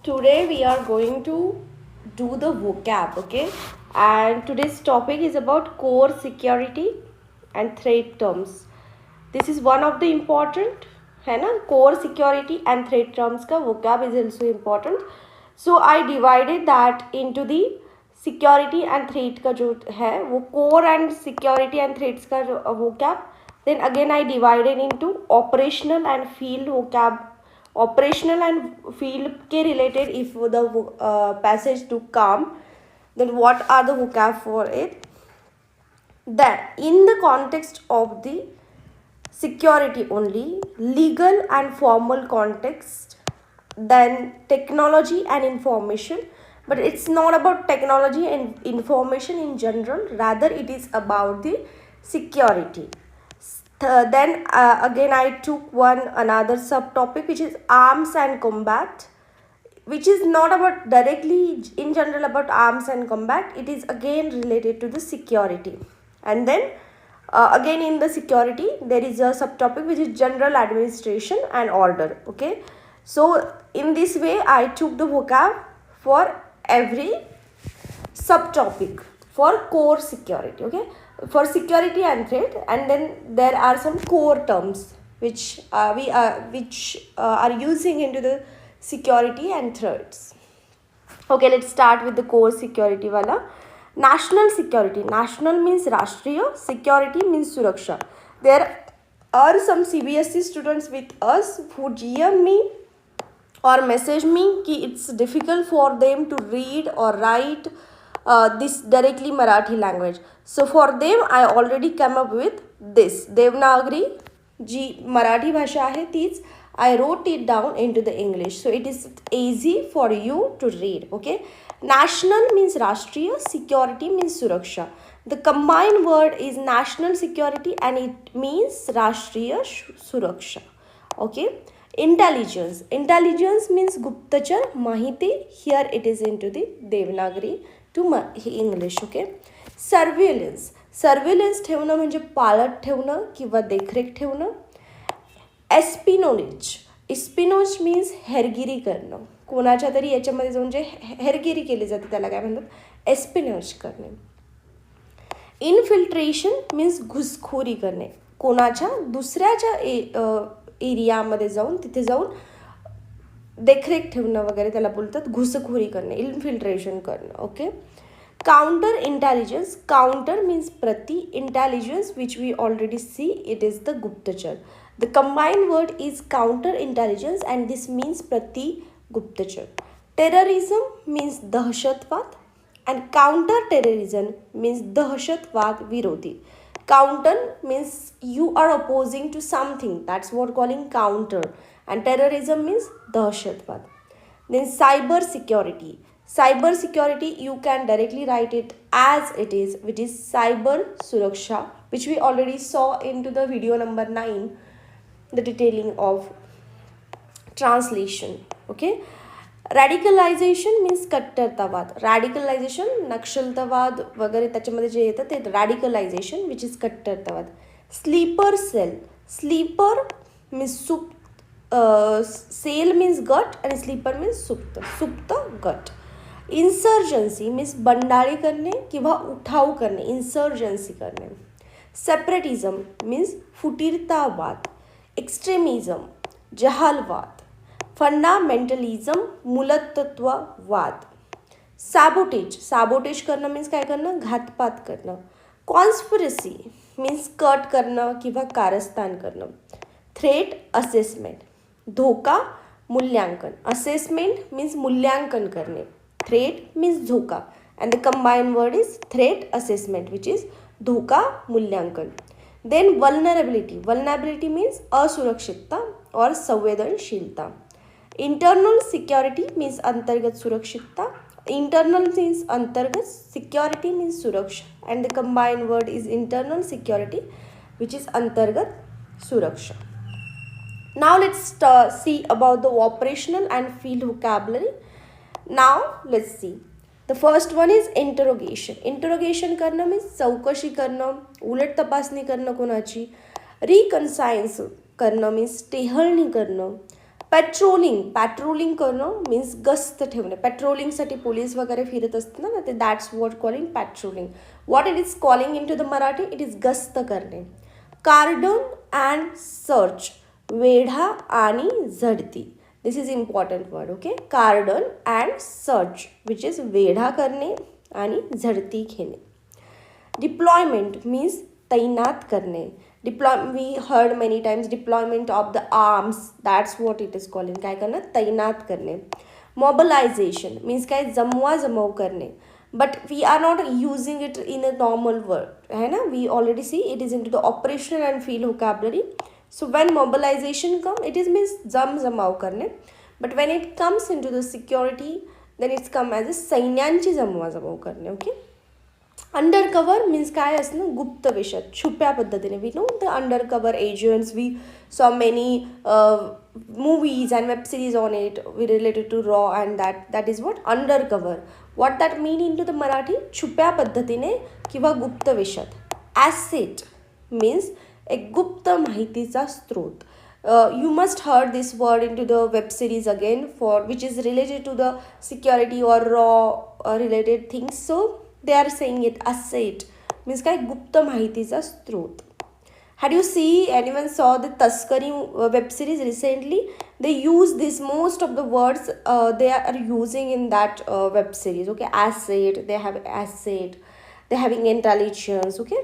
Today we are going to do the vocab, okay? And today's topic is about core security and threat terms. This is one of the important, है ना? Core security and threat terms का vocab is also important. So I divided that into the security and threat का जो है वो core and security and threats का जो vocab. Then again I divided into operational and field vocab. Operational and field के related if the passage to come, then what are the vocab for it? That in the context of the security only, legal and formal context, then technology and information, but it's not about technology and information in general, rather it is about the security. Then again I took another subtopic which is arms and combat, which is not about directly in general about arms and combat, it is again related to the security. And then again in the security there is a subtopic which is general administration and order. Okay, so in this way I took the vocab for every subtopic for core security. Okay, for security and threat, and then there are some core terms which we are using into the security and threats. Okay, let's start with the core security wala. National security. National means Rashtriya, security means Suraksha. There are some CBSE students with us who GM me or message me कि it's difficult for them to read or write this directly Marathi language. So for them I already came up with this Devanagari जी मराठी भाषा आहे तीच I wrote it down into the English, so it is easy for you to read. Okay, national means Rashtriya, security means Suraksha. The combined word is national security and it means Rashtriya Suraksha. Okay, intelligence. Intelligence means Guptachar, Mahiti. Here it is into the Devanagari to English. Okay, surveillance. Surveillance ठेवणं म्हणजे पाळत ठेवणं किंवा देखरेख ठेवणं. एस्पिनोलेज. इस्पिनोज means हेरगिरी करणं, कोणाच्या तरी याच्यामध्ये जाऊन जे हेरगिरी केली जाते त्याला काय म्हणतात, एस्पिनोज करणे. इन्फिल्ट्रेशन मीन्स घुसखोरी करणे, कोणाच्या दुसऱ्याच्या एरियामध्ये जाऊन तिथे जाऊन देखरेख ठेवणं वगैरे त्याला बोलतात घुसखोरी करणे, इन्फिल्ट्रेशन करणं. Okay, counter intelligence. Counter means prati, intelligence which we already see, it is the Guptachar. The combined word is counter intelligence and this means prati Guptachar. Terrorism means dahshatwad and counter terrorism means dahshatwad virodhi. Counter means you are opposing to something, that's what calling counter, and terrorism means dahshatwad. Then cyber security. Cyber security, you can directly write it as it is, which is cyber suraksha, which we already saw into the video number 9, the detailing of translation. Okay, radicalization means कट्टरतावाद. radicalization नक्षलतावाद वगैरे त्याच्यामध्ये जे येतं ते radicalization which is कट्टरतावाद. sleeper cell. sleeper means सुप्त, cell means gut and sleeper means सुप्त, सुप्त gut. इन्सर्जन्सी means Bandali करणे किंवा उठाव करणे, इन्सर्जन्सी करणे. सेपरेटिझम मीन्स फुटीरतावाद. एक्स्ट्रीमिझम जहालवाद. फंडामेंटलिझम मूलतत्ववाद. सॅबोटेज. सॅबोटेज करणं मीन्स काय करणं, घातपात करणं. कॉन्स्पिरसी मीन्स कट करणं किंवा कारस्थान करणं. Threat assessment. धोका मूल्यांकन. असेसमेंट मीन्स मूल्यांकन करणे. Threat means धोका and the combined word is threat assessment which is धोका मूल्यांकन. Then vulnerability. Vulnerability means असुरक्षितता और संवेदनशीलता. Internal security means अंतर्गत सुरक्षितता. Internal means अंतर्गत, security means सुरक्षा and the combined word is internal security which is अंतर्गत सुरक्षा. Now let's see about the operational and field vocabulary. Now let's see. The first one is interrogation. Interrogation करणं means चौकशी करणं, उलट तपासणी करणं कोणाची. रिकन्सायन्स करणं means टेहळणी करणं. पॅट्रोलिंग करणं मीन्स गस्त ठेवणे. पेट्रोलिंगसाठी पोलीस वगैरे फिरत असतात ना, ते that's what calling patrolling. What it is calling in to the Marathi, it is गस्त करणे. कार्डन अँड सर्च, वेढा आणि झडती. This is important word. Okay, cordon and search which is वेढा करणे आणि झडती घेणे. डिप्लॉयमेंट मीन्स तैनात करणे. We heard many times deployment of the arms, that's what it is calling. काय करणं, तैनात करणे. मोबिलायझेशन मीन्स काय, जमव करणे. But we are not using it in a normal word है ना. We already see it is in to the operational and field vocabulary. So when mobilization come, it is means जमाव करणे. But when it comes in to the security, then it's come as a सैन्यांची जमवाजमव करणे. Okay. Under cover means काय असणं, गुप्त वेशात, छुप्या पद्धतीने. We know the undercover agents, we saw many movies and web series on it related to raw, and that is what under cover. what that mean into the Marathi, छुप्या पद्धतीने किंवा गुप्त वेशात. ॲसेट मीन्स एक गुप्त माहितीचा स्रोत. You must heard this word into the web series again, for which is related to the security or raw related things. So they are saying it asset means काय, गुप्त माहितीचा स्रोत. Had you see anyone saw the Taskari web series recently? They use this, most of the words they are using in that web series. Okay, asset, they have asset, they having intelligence. Okay,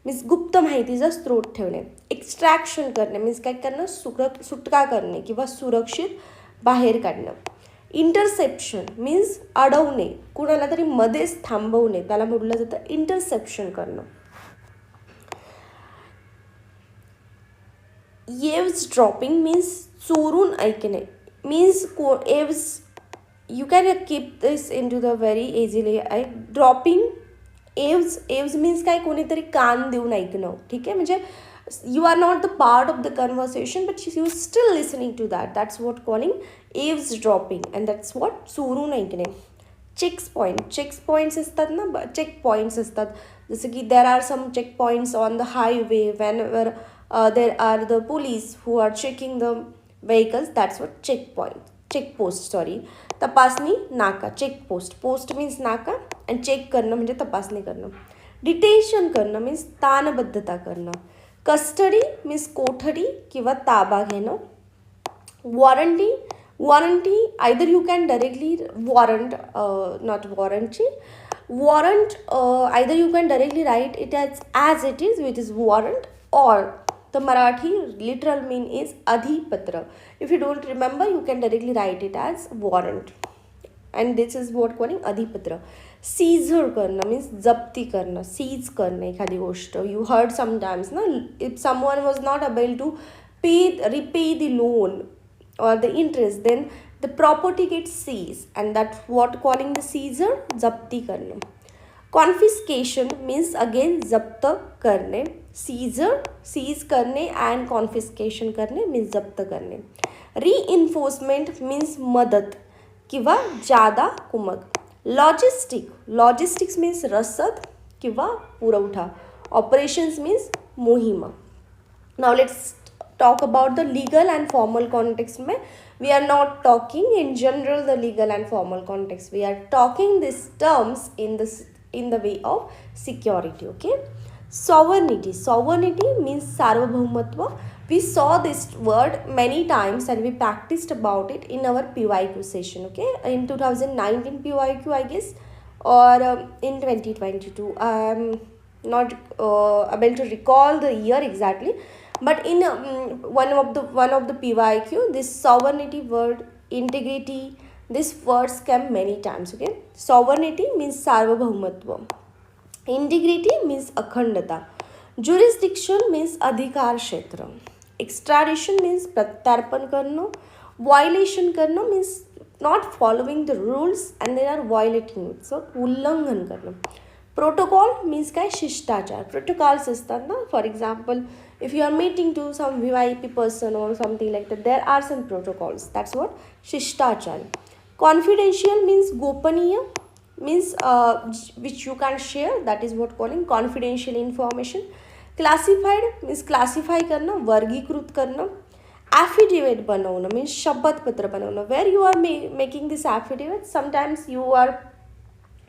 means गुप्त माहितीचा स्रोत ठेवणे. Extraction करणे means काय करणं, सुटका करणे किंवा सुरक्षित बाहेर काढणं. इंटरसेप्शन मीन्स अडवणे, कुणाला तरी मध्येच थांबवणे, त्याला म्हटलं जातं इंटरसेप्शन करणं. एव्स ड्रॉपिंग मीन्स चोरून ऐकणे. Means eaves, you can keep this in to the very easily. Dropping eaves means काय, कोणीतरी कान देऊन ऐकणं. ठीक आहे, म्हणजे you are not the part of the conversation but you still listening to that. That's what calling eavesdropping, and that's what चोरून ऐकणे. Check points असतात ना, चेक पॉईंट्स असतात. जसं की there are some check points on the highway whenever there are the police who are checking the vehicles. That's what check post sorry. तपासणी नाका, check post means नाका, आणि check करणं म्हणजे तपासणी करणं. डिटेन्शन करणं मीन्स ताणबद्धता करणं. कस्टडी मीन्स कोठडी किंवा ताबा घेणं. Warranty either you can directly warrant, not वॉरंटची warrant, either you can directly write it as it is which is warrant, or the Marathi literal mean is adhipatra. If you don't remember, you can directly write it as warrant, and this is what calling adhipatra. Seizure करणं means जप्ती करणं, seize करणं एखादी गोष्ट. You heard sometimes ना, if someone was not able to repay the loan or the interest, then the property gets seized, and that's what calling the seizure, जप्ती करणं. Confiscation means again जप्त करणे. Seize करणे and confiscation करणे means जप्त करणे. Reinforcement means मदत किंवा जादा कुमक. लॉजिस्टिक्स मीन्स रसद किंवा पुरवठा. ऑपरेशन्स मीन्स मोहीम. Now let's talk about the legal and formal context में. We are not talking in general the legal and formal context. We are talking these terms in the way of security. Okay. Sovereignty means सार्वभौमत्व. We saw this word many times and we practiced about it in our PYQ session. Okay, in 2019 PYQ I guess, or in 2022. I am not able to recall the year exactly. But in one of the PYQ, this sovereignty word, integrity, these words came many times. Okay, sovereignty means सार्वभौमत्व. Integrity means अखंडता. Jurisdiction means अधिकार क्षेत्र. Extradition means प्रत्यार्पण करणं. Violation करणं means not following the rules and they are violating it. So उल्लंघन करणं. Protocol means काय, शिष्टाचार. Protocols असतात ना, for example, if you are meeting to some VIP person or something like that, there are some protocols. That's what शिष्टाचार. Confidential means गोपनीय, means which you can share. That is what calling confidential information. Classified means classify करणं, वर्गीकृत करणं. affidavit बनवणं means शपथपत्र बनवणं. Where you are making this affidavit, sometimes you are,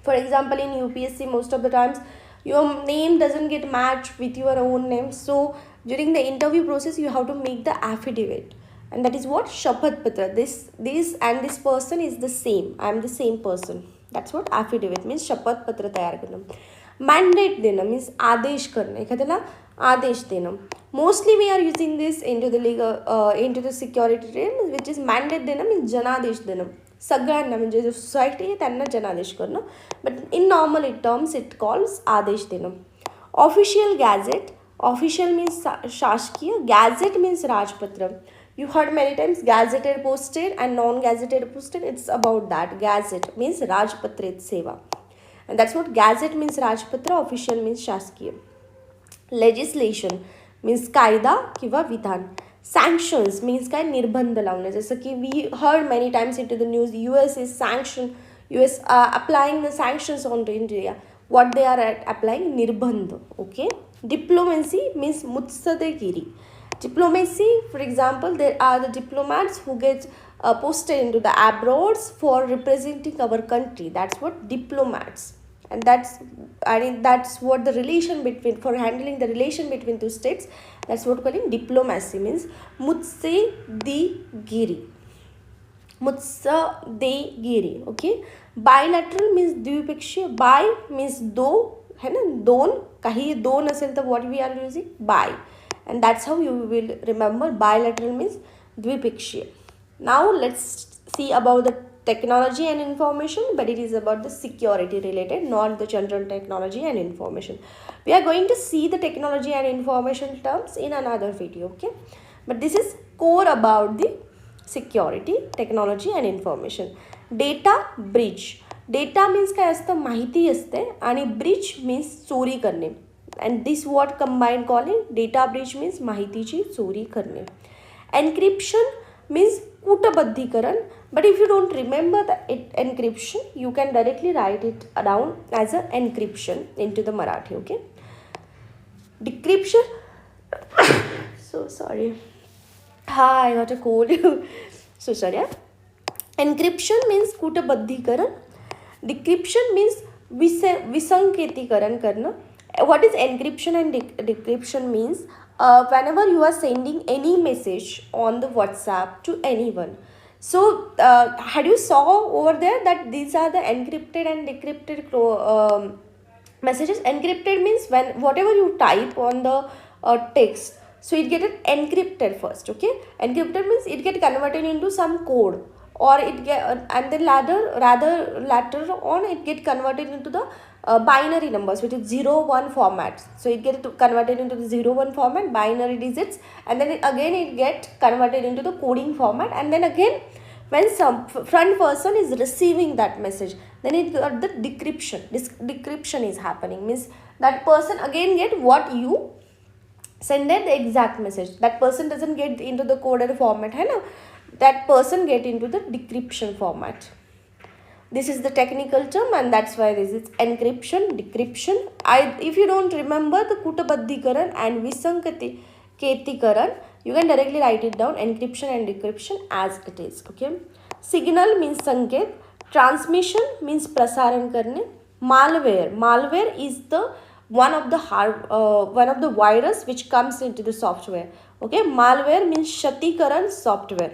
for example, in UPSC most of the times your name doesn't get matched with your own name, so during the interview process you have to make the affidavit, and that is what shapath patra. This and this person is the same, I am the same person. That's what affidavit means. shapath patra तयार करणं. mandate देणं means आदेश करणं, एखाद्याला आदेश देणं. Mostly we are using this into the legal into the security realm, which is mandate देणं means जनादेश देणं. सगळ्यांना म्हणजे जो सोसायटी आहे त्यांना जनादेश करणं. But in normal terms it calls आदेश देणं. ऑफिशियल गॅझेट, ऑफिशियल मीन्स शासकीय, गॅझेट मीन्स राजपत्र. You heard many times gazetted posted and non-gazetted posted. It's about that. Gazette means Rajpatrit Seva. And that's what gazette means, Rajpatra. Official means Shaskiya. Legislation means कायदा किंवा विधान. Sanctions means काय निर्बंध लावणे. जसं की we heard many times into the news, US is sanction, US applying the sanctions on India. What they are applying? निर्बंध. Okay. Diplomacy means मुत्सद्देगिरी. Diplomacy, for example, there are the diplomats who get posted into the abroads for representing our country. That's what diplomats. And that's what the relation between, for handling the relation between two states, that's what calling diplomacy means. मुत्सद्देगिरी. मुत्सद्देगिरी. Okay. Bilateral means द्विपक्षीय. Bi means दो है ना, दोन. काही दोन असेल तर what we are using? Bi. And that's how you will remember. Bilateral means द्विपक्षीय. Now let's see about the technology and information, but it is about the security related, not the general technology and information. We are going to see the technology and information terms in another video, okay? But this is core about the security, technology and information. Data breach. Data means काय असतं? माहिती असते, आणि breach means चोरी करणे. And this word combined calling data breach means माहितीची चोरी करणे. Encryption means कूटबद्धीकरण. But if you don't remember the encryption, you can directly write it down as a encryption into the Marathi. Okay. Decryption. So sorry. I got a cold. So sorry. Yeah? Encryption means कूटबद्धीकरण. Decryption means विसंकेतीकरण करणं. What is encryption and decryption means? Whenever you are sending any message on the WhatsApp to anyone, so had you saw over there that these are the encrypted and decrypted messages? Encrypted means when whatever you type on the text, so it get encrypted first. Okay, encrypted means it get converted into some code, or it get and then later on it get converted into the binary numbers, which is 0-1 format. So it get converted into the 0-1 format, binary digits, and then it get converted into the coding format, and then again when some front person is receiving that message, then it got the decryption. This decryption is happening, means that person again get what you sended the exact message. That person doesn't get into the coded format, hai na? That person get into the decryption format. This is the technical term, and that's why this is encryption, decryption. If you don't remember the कूटबद्धीकरण and विसंकेतीकरण, you can directly write it down, encryption and decryption as it is. Okay. Signal means संकेत. Transmission means प्रसारण करणे. Malware is the one of the virus which comes into the software. Okay. Malware means क्षतिकरण software.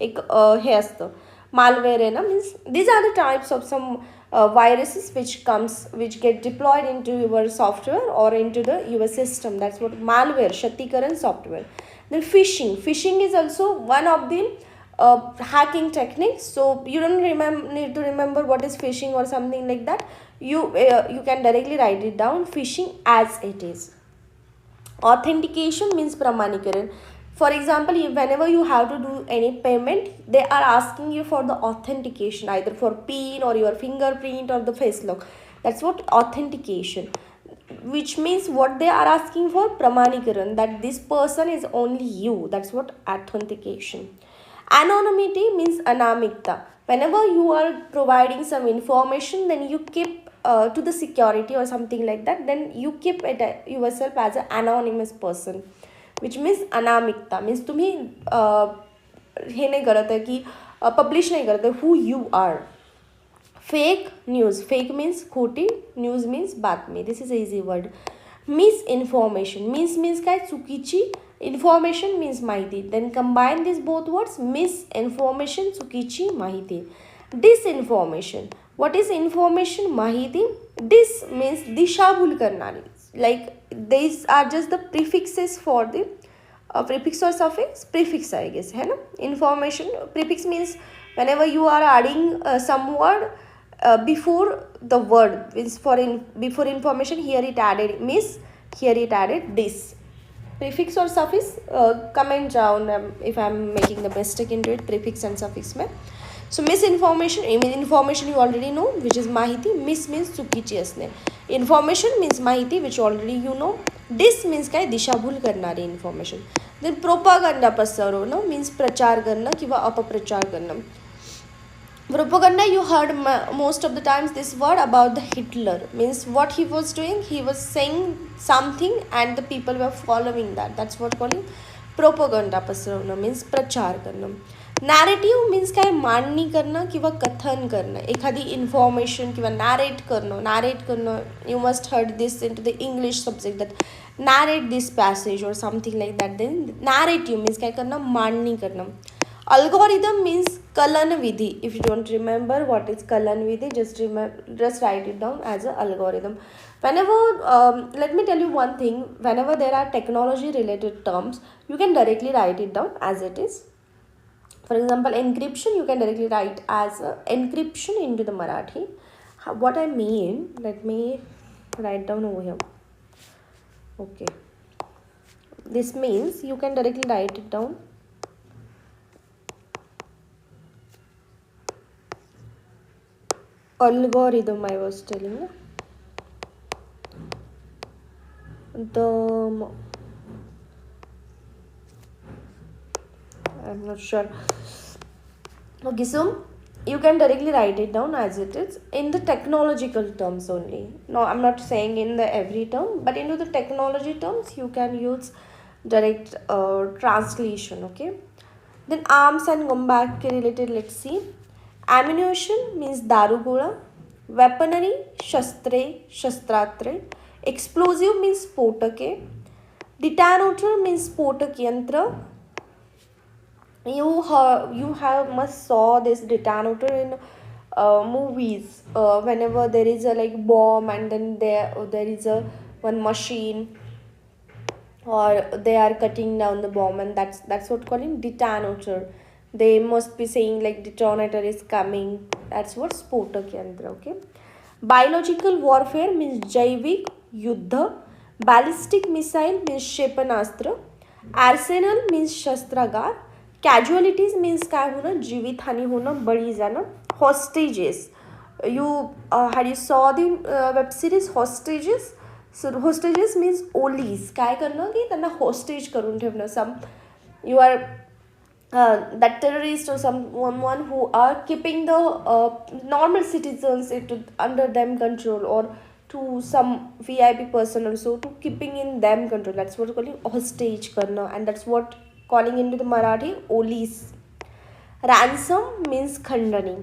एक हे असतं. Malware means these are the types of some viruses which get deployed into your software or into your system. That's what malware, क्षतिकरण software. Then phishing is also one of the hacking techniques. So you don't need to remember what is phishing or something like that. You can directly write it down, phishing as it is. Authentication means प्रमाणीकरण. For example, whenever you have to do any payment, they are asking you for the authentication, either for PIN or your fingerprint or the face lock. That's what authentication, which means what they are asking for, pramanikaran, that this person is only you. That's what authentication. Anonymity means anamikta. Whenever you are providing some information, then you keep to the security or something like that, then you keep it yourself as an anonymous person. Which means अनामिकता, means तुम्ही हे नाही करत आहे की publish नाही करत आहे who you are. Fake news, fake means खोटी, न्यूज मीन्स बातमी. This is a easy word. Misinformation, means काय चुकीची, इन्फॉर्मेशन मीन्स माहिती. Then combine this both words, misinformation चुकीची माहिती. डिसइन्फॉर्मेशन, व्हॉट इज इन्फॉर्मेशन माहिती. डिस मीन्स दिशाभूल करणारी, like this are just the prefixes for the prefix or suffix, prefix I guess है ना. Information prefix means whenever you are adding some word before the word, means before information, here it added miss, here it added this. Prefix or suffix, comment down if I am making the mistake into it, prefix and suffix में. So misinformation, information you already know which is माहिती. Miss means चुकीची असणे. Information means माहिती which already you know. Dis means काय दिशाभूल करणारी information. Then propaganda पसरवणं means प्रचार करणं किंवा अपप्रचार करणं. Propaganda, you heard most of the times this word about the Hitler, means what he was doing, he was saying something and the people were following that. That's what calling propaganda पसरवणं means प्रचार करणं. Narrative means काय मांडणी करणं किंवा कथन करणं, एखादी information किंवा नॅरेट करणं. You must heard this in to the English subject that narrate this passage और something like that. Then narrative means काय करणं, मांडणी करणं. अल्गोरिदम मीन्स कलन विधी. If you don't remember what is कलन विधी, just write it down as a algorithm. Whenever let me tell you one thing, whenever there are technology related terms, you can directly write it down as it is. For example, encryption, you can directly write as encryption into the Marathi. What I mean, let me write down over here. Okay, this means you can directly write it down. Algorithm I was telling. I'm not sure. Okay, so you can directly write it down as it is in the technological terms only. No, I'm not saying in the every term, but into the technology terms you can use direct translation. Okay, then arms and combat related, let's see. Ammunition means darugola. Weaponry, shastre, shastratre. Explosive means spotake. Detonator means spotak yantra. You have must saw this detonator in movies. Whenever there is a like bomb and then there is a one machine, or they are cutting down the bomb, and that's what calling detonator. They must be saying like detonator is coming. That's what spotak yantra. Okay. Biological warfare means jaivik yuddha. Ballistic missile means क्षेपणास्त्र. Arsenal means शस्त्रागार. Casualties means काय होणं, जीवितहानी होणं, बळी जाणं. Hostages, you had you saw the web series hostages. So hostages means ओलीज, काय करणं की त्यांना हॉस्टेज करून ठेवणं. Some you are that terrorist or someone who are keeping the normal citizens under them control, or to some VIP person also to keeping in them control. That's what calling hostage karna, and that's what calling into the Marathi olis. Ransom means khandani.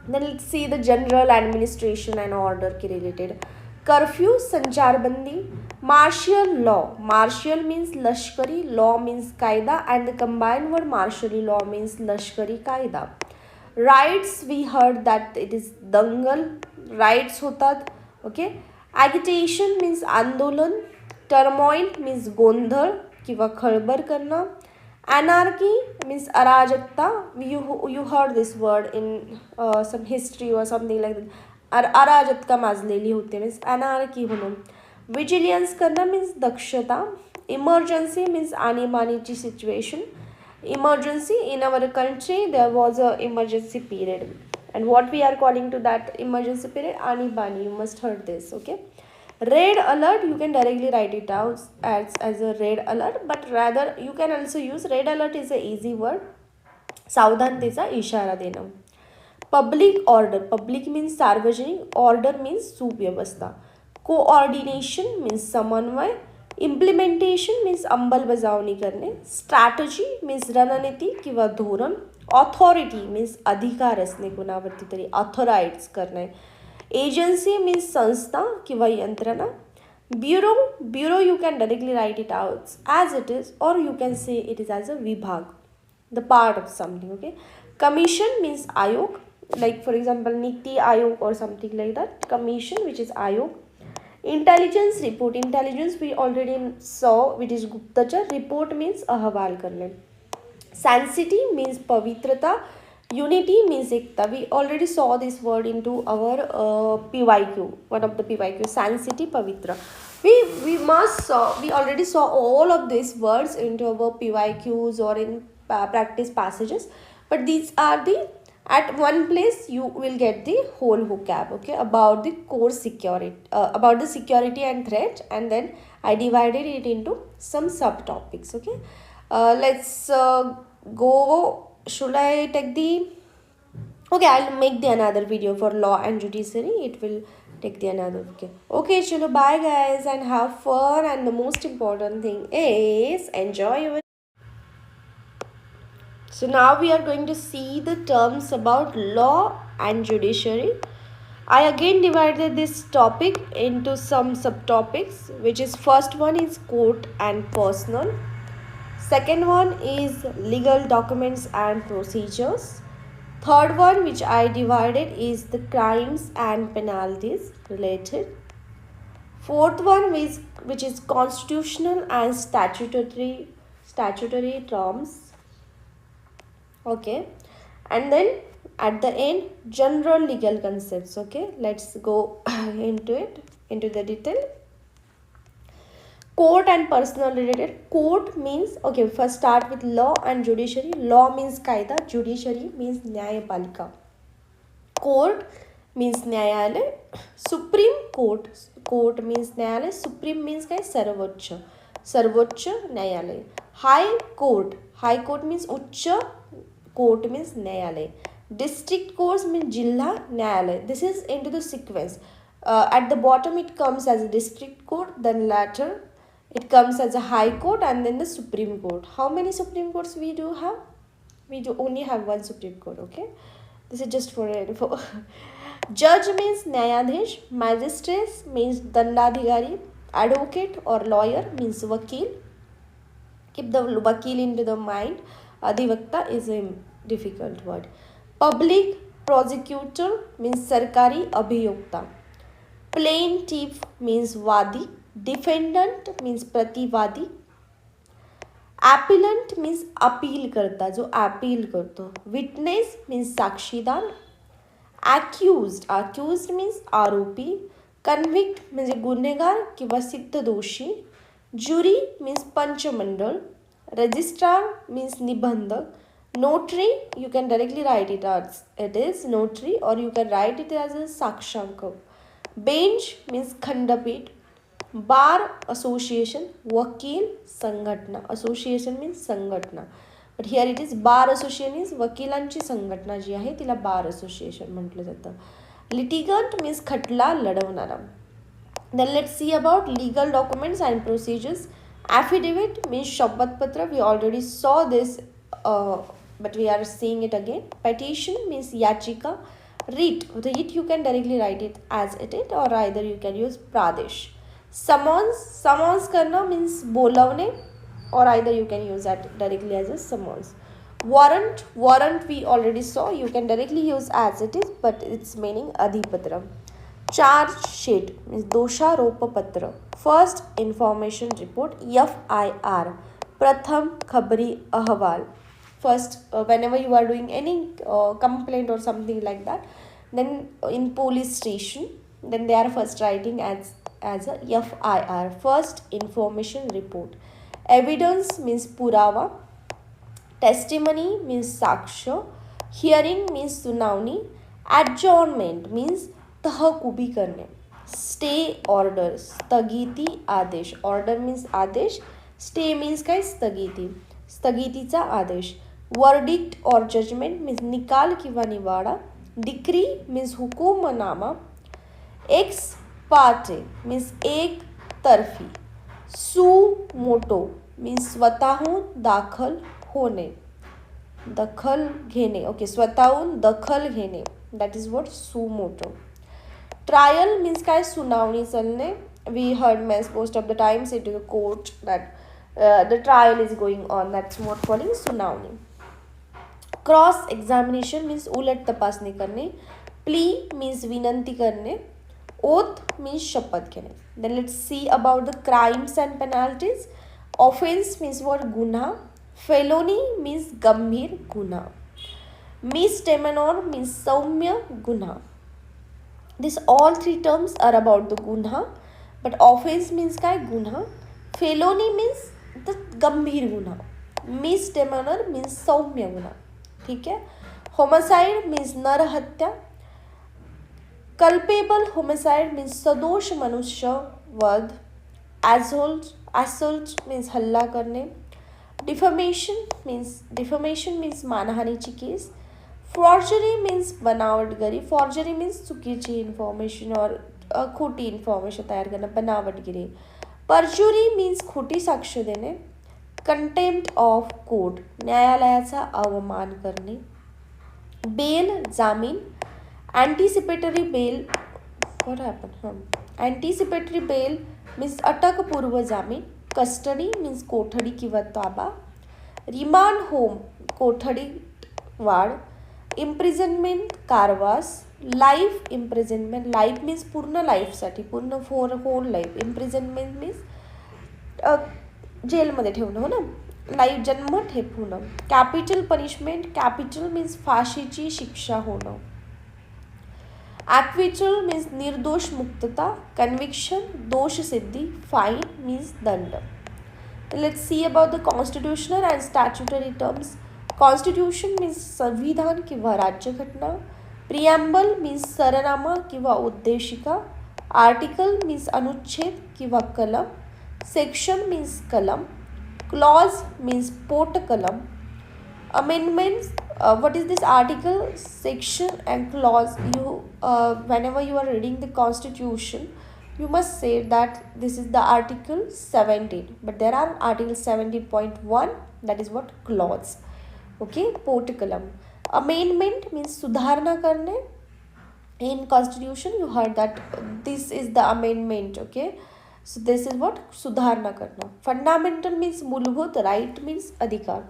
Then let's see the general administration and order ke related. Curfew, sanchar bandi. Martial law, martial means lashkari, law means kaida, and the combined word martially law means lashkari kaida. Riots, we heard that it is dangal, riots होतात. Okay. Agitation means आंदोलन. Turmoil means गोंधळ किंवा खळबळ करणं. Anarchy means अराजकता. You heard this word in some history or something like that. अराजकता माजलेली होते means anarchy होणं. Vigilance करणं means दक्षता. Emergency means आणीबाणीची situation. Emergency, in our country there was a emergency period, and what we are calling to that emergency period, आणीबाणी. You must heard this. Okay. Red alert, you can directly write it out as a red alert, but rather you can also use red alert is a easy word. सावधानतेचा इशारा देणं. Public order, public means सार्वजनिक, order means सुव्यवस्था. Coordination means समन्वय. Implementation means अंमलबजावणी करणे. Strategy means रणनीती किंवा धोरण. ऑथॉरिटी मीन्स अधिकार असणे, कोणावरती तरी ऑथोराइज करणे. एजन्सी मीन्स संस्था किंवा यंत्रणा. Bureau, bureau you can directly write it out as it is, or you can say it is as a vibhag, the part of something. Okay. Commission means ayog, like for example Niti Ayog or something like that. Commission, which is ayog. Intelligence report, intelligence we already saw, which is guptachar. Report means ahwal karne. Sanctity means pavitrata. Unity means ekta. We already saw this word into our PYQ, one of the PYQ. Sanctity, pavitra. We already saw all of these words into our PYQs or in practice passages, but these are the, at one place you will get the whole vocab, okay, about the core security, about the security and threat, and then I divided it into some subtopics. Okay. Let's go. Should I take the, okay, I'll make the another video for law and judiciary. It will take the another. Okay, chalo, bye guys, and have fun, and the most important thing is enjoy your. So now we are going to see the terms about law and judiciary. I again divided this topic into some subtopics, which is, first one is court and personal. Second one is legal documents and procedures. Third one, which I divided, is the crimes and penalties related. Fourth one, which is constitutional and statutory terms. Okay. And then at the end, general legal concepts. Okay. Let's go into the detail. Court and personal related. Court means, okay, first start with law and judiciary. Law means kaida, judiciary means न्यायपालिका. Court means न्यायालय. Supreme Court, court means न्यायालय. Supreme means काय, सर्वोच्च, सर्वोच्च न्यायालय. High Court, high court means उच्च, court means न्यायालय. District courts means जिल्हा न्यायालय. This is into the sequence. At the bottom it comes as a district court, then later it comes as a high court, and then the Supreme Court. How many Supreme Courts we do have? We do only have one Supreme Court. Okay, this is just for info. Judge means न्यायाधीश. Magistrate means दंडाधिकारी. Advocate or lawyer means वकील. Keep the वकील into the mind. अधिवक्ता is a difficult word. Public prosecutor means सरकारी अभियोक्ता. Plaintiff means वादी. Defendant means प्रतिवादी. Appellant means appeal करता, जो अपील करतो. Witness means साक्षीदार. Accused, accused means आरोपी. Convict म्हणजे गुन्हेगार किंवा सिद्ध दोषी. Jury means पंचमंडळ. Registrar means निबंधक. Notary, you can directly write it as it is notary, or you can write it as a साक्षांक. Bench means खंडपीठ. Bar association, वकील संघटना. Association means संघटना, but here it is bar association is वकिलांची संघटना जी आहे तिला bar association म्हटलं जातं. Litigant means खटला लढवणारा. Then let's see about legal documents and procedures. Affidavit means शपथपत्र. We already saw this, but we are seeing it again. Petition means याचिका. Writ, writ you can directly write it as it is, or either you can use pradesh. Summons, summons करना means बोलवणे, or either you can use that directly as a summons. Warrant, warrant we already saw, you can directly use as it is, but its meaning adhipatra. Charge sheet means दोषारोप पत्र. First information report, FIR, प्रथम खबरी अहवाल. First, whenever you are doing any complaint or something like that, then in police station, then they are first writing as a FIR, first information report. Evidence means पुरावा. Testimony means साक्ष्य. Hearing means सुनावणी. Adjournment means तहकुबी करणे. Stay order, स्थगिती आदेश. Order means आदेश. Stay means काय, स्थगिती, स्थगितीचा आदेश. Verdict or judgment means निकाल किंवा निवाडा. Decree means हुकूमनामा. Ex parte means एक तर्फी. सू मोटो मीन्स स्वतःहून दाखल होणे, दखल घेणे. ओके, स्वतःहून दखल घेणे, that is what suo motu. Trial means काय, सुनावणी चालणे. We heard most of the times it is a court that the trial is going on, that's what calling सुनावणी. क्रॉस एक्झामिनेशन मीन्स उलट तपासणी करणे. प्ली मीन्स विनंती करणे. Oath means शपथ घेणे. Then let's see about the crimes and penalties. Offence means what, गुन्हा. Felony means गंभीर गुन्हा. मिसडेमेनॉर मीन्स सौम्य गुन्हा. This all three terms are about the गुन्हा, बट ऑफेन्स मीन्स काय, गुन्हा. फेलोनी मीन्स द गंभीर गुन्हा. मिसडेमेनॉर मीन्स सौम्य गुन्हा. ठीक है. होमोसाइड मीन्स नरहत्या. कल्पेबल होमोसाइड मीन्स सदोष मनुष्य वध. असोल्ट मीन्स हल्ला करणे. डिफमेशन मीन्स मानहानीची केस. फॉर्जरी मीन्स बनावटगिरी. फॉर्जरी मीन्स चुकीची इन्फॉर्मेशन और खोटी इन्फॉर्मेशन तयार करणं, बनावटगिरी. परजुरी मीन्स खोटी साक्ष देणे. कंटेम्प्ट ऑफ कोर्ट न्यायालयाचा अवमान करणे. बेल जामीन. Anticipatory bail, what happen, anticipatory bail means अटकपूर्व जामीन. कस्टडी मीन्स कोठडी किंवा ताबा. रिमांड होम कोठडीत वाढ. इम्प्रिझनमेंट कारावास. लाईफ इम्प्रिझनमेंट, लाईफ मीन्स पूर्ण लाईफसाठी, पूर्ण for whole life. Imprisonment means जेलमध्ये ठेवणं, हो ना, लाईफ जन्म ठेपवणं. कॅपिटल पनिशमेंट, कॅपिटल मीन्स फाशीची शिक्षा होणं. ॲक्विटल मीन्स निर्दोष मुक्तता. कन्व्हिक्शन दोषसिद्धी. फाईन मीन्स दंड. Let's see about the constitutional and statutory terms. Constitution means संविधान किंवा राज्यघटना. प्रिॲम्बल मीन्स सरनामा किंवा उद्देशिका. आर्टिकल मीन्स अनुच्छेद किंवा कलम. सेक्शन मीन्स कलम. क्लॉज मीन्स पोटकलम. Amendments, what is this article, section and clause? Whenever you are reading the constitution, you must say that this is the article 17, but there are article 17.1, that is what, clause. Okay, पोटकलम. Amendment means सुधारणा करणे. In constitution you heard that this is the amendment. Okay, so this is what, सुधारणा करना. Fundamental means मूलभूत. Right means अधिकार,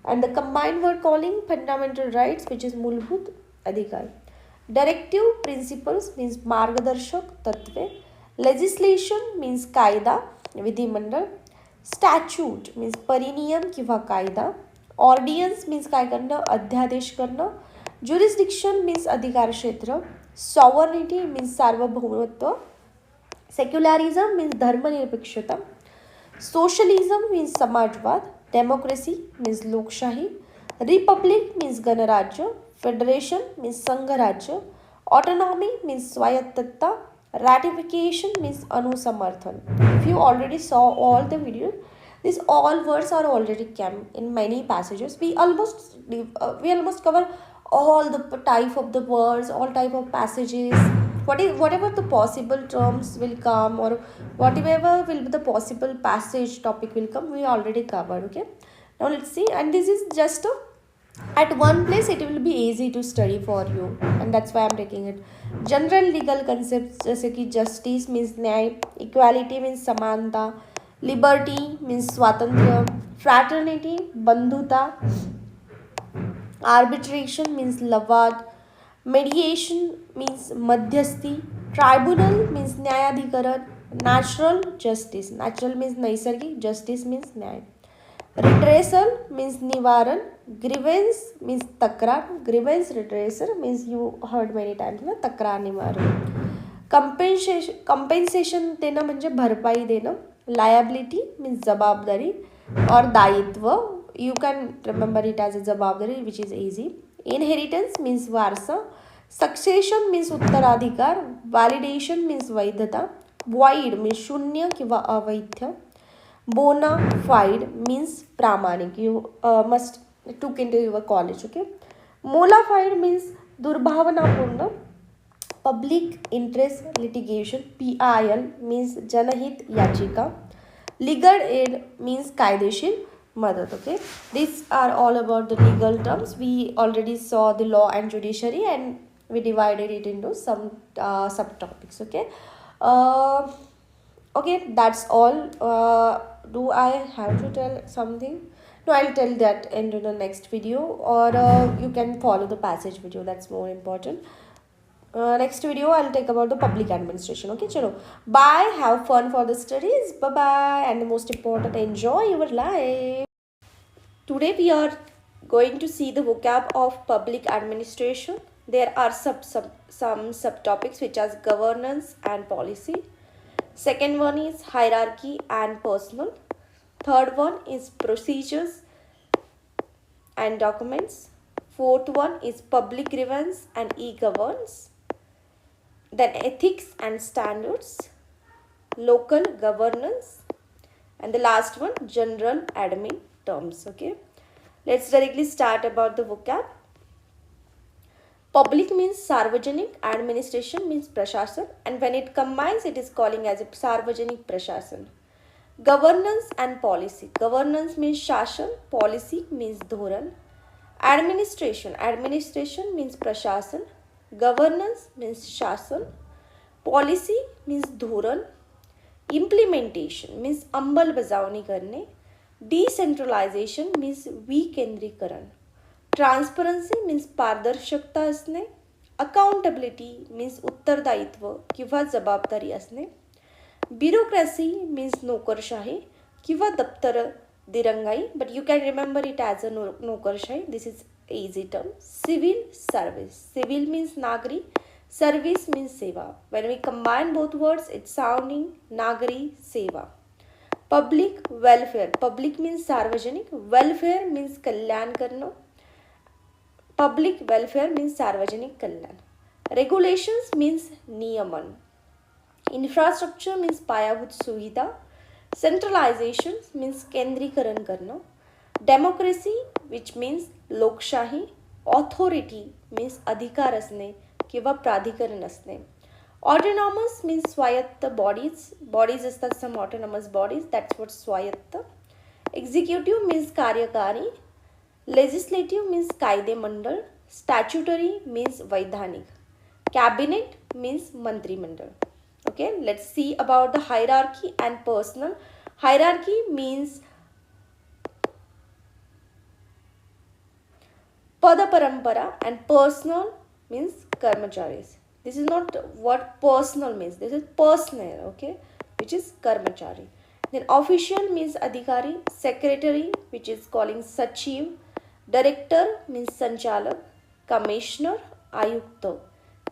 and the combined word calling fundamental rights, which is मूलभूत अधिकार. Directive principles means मार्गदर्शक तत्वे. Legislation means कायदा, विधिमंडळ. Statute means परिनियम किंवा कायदा. Ordinance means काय करणं, अध्यादेश करणं. Jurisdiction means अधिकार क्षेत्र. Sovereignty means सार्वभौमत्व. Secularism means धर्मनिरपेक्षता. Socialism means समाजवाद. डेमोक्रेसी मीन्स लोकशाही. रिपब्लिक मीन्स गणराज्य. फेडरेशन मीन्स संघराज्य. ऑटोनॉमी मीन्स स्वायत्तता. रॅटिफिकेशन मीन्स अनुसमर्थन. If you already saw all the videos, these all words are already came in many passages. We almost cover all the type of the words, all type of passages. Whatever the possible terms will come, or whatever will be the possible passage topic will come, we already covered. Okay, now let's see, and this is just at one place it will be easy to study for you, and that's why I'm taking it. General legal concepts जैसे कि justice means न्याय. Equality means समानता. Liberty means स्वातंत्र्य. Fraternity बंधुता. Arbitration means लवाद. Mediation means मध्यस्थी. Tribunal means न्यायाधिकरण. Natural justice, natural means नैसर्गिक, justice means न्याय. Redressal means निवारण. Grievance means तक्रार. Grievance redressal means you heard many times ना, तक्रार निवारण. Compensation देणं म्हणजे भरपाई देणं. Liability means जबाबदारी और दायित्व. You can remember it as a जबाबदारी, which is easy. Inheritance means Warsaw. Succession means उत्तराधिकार. Validation means वैधता. Void means शून्य किंवा अवैध. Bona fide means प्रामाणिक. You must took into your college. Okay. Mola fide means दुर्भावनापूर्ण. Public interest litigation, PIL means जनहित याचिका. Legal aid means कायदेशीर मदत. Okay, these are all about the legal terms. We already saw the law and judiciary, and we divided it into some subtopics. Okay, uh, okay, that's all. Do I have to tell something? No, I'll tell that in the next video, or you can follow the passage video. That's more important. Next video I'll take about the public administration. Okay, chalo, bye, have fun for the studies, bye bye, and the most important, enjoy your life. Today we are going to see the vocab of public administration. There are some subtopics which are governance and policy. Second one is hierarchy and personal. Third one is procedures and documents. Fourth one is public grievance and e-governance. Then ethics and standards, local governance, and the last one, general admin terms. Okay, let's directly start about the vocab. Public means sarvajanik, administration means prashasan, and when it combines it is calling as a sarvajanik prashasan. Governance and policy. Governance means shashan, policy means dhoran. Administration means prashasan, governance means shasan, policy means dhoran, implementation means अंमलबजावनी करणे, decentralization means विकेंद्रीकरण, transparency means पारदर्शकता असणे, accountability means उत्तरदायित्व किंवा जबाबदारी असणे, ब्युरोक्रॅसी means नोकरशाही किंवा दप्तर दिरंगाई, but you can remember it as a नोकरशाही. This is easy term. Civil service. Civil means nagri, service means seva. When we combine both words, it's sounding nagri seva. Public welfare. Public means sarvajanik, welfare means kalyan karna. Public welfare means sarvajanik kalyan. Regulations means niyaman. Infrastructure means payabhut suvidha. Centralization means केंद्रीकरण करना. Democracy, which means लोकशाही. Authority means अधिकार असणे किंवा प्राधिकरण असणे. Autonomous means स्वायत्त bodies. Bodies असतात some autonomous bodies. That's what स्वायत्त. Executive means कार्यकारी. Legislative means कायदे मंडळ. Statutory means वैधानिक. Cabinet means मंत्रिमंडळ. Okay, let's see about the hierarchy and personal. Hierarchy means pada parampara, and personal means karmacharis. This is not what personal means, this is personal, okay, which is karmachari. Then official means adhikari, secretary which is calling sachiv, director means sanchalak, commissioner ayukta,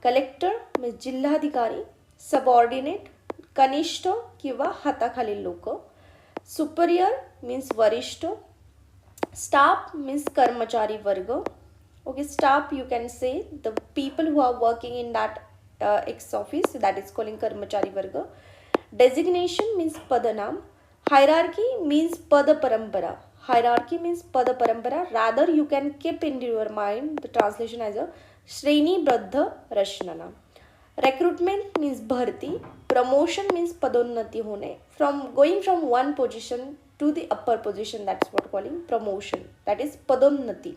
collector means जिल्हाधिकारी, subordinate कनिष्ठ किंवा हाताखालील लोक, superior means वरिष्ठ, staff means कर्मचारी वर्ग. Okay, staff you can say the people who are working in that X office, that is calling कर्मचारी वर्ग. Designation means padanam. Hierarchy means pada parampara. Hierarchy means pada parampara. Rather you can keep in your mind the translation as a श्रेणीबद्ध रचना. Recruitment means bharti. Promotion means padonnati hone. From going from one position to the upper position, that's what calling promotion. That is padonnati.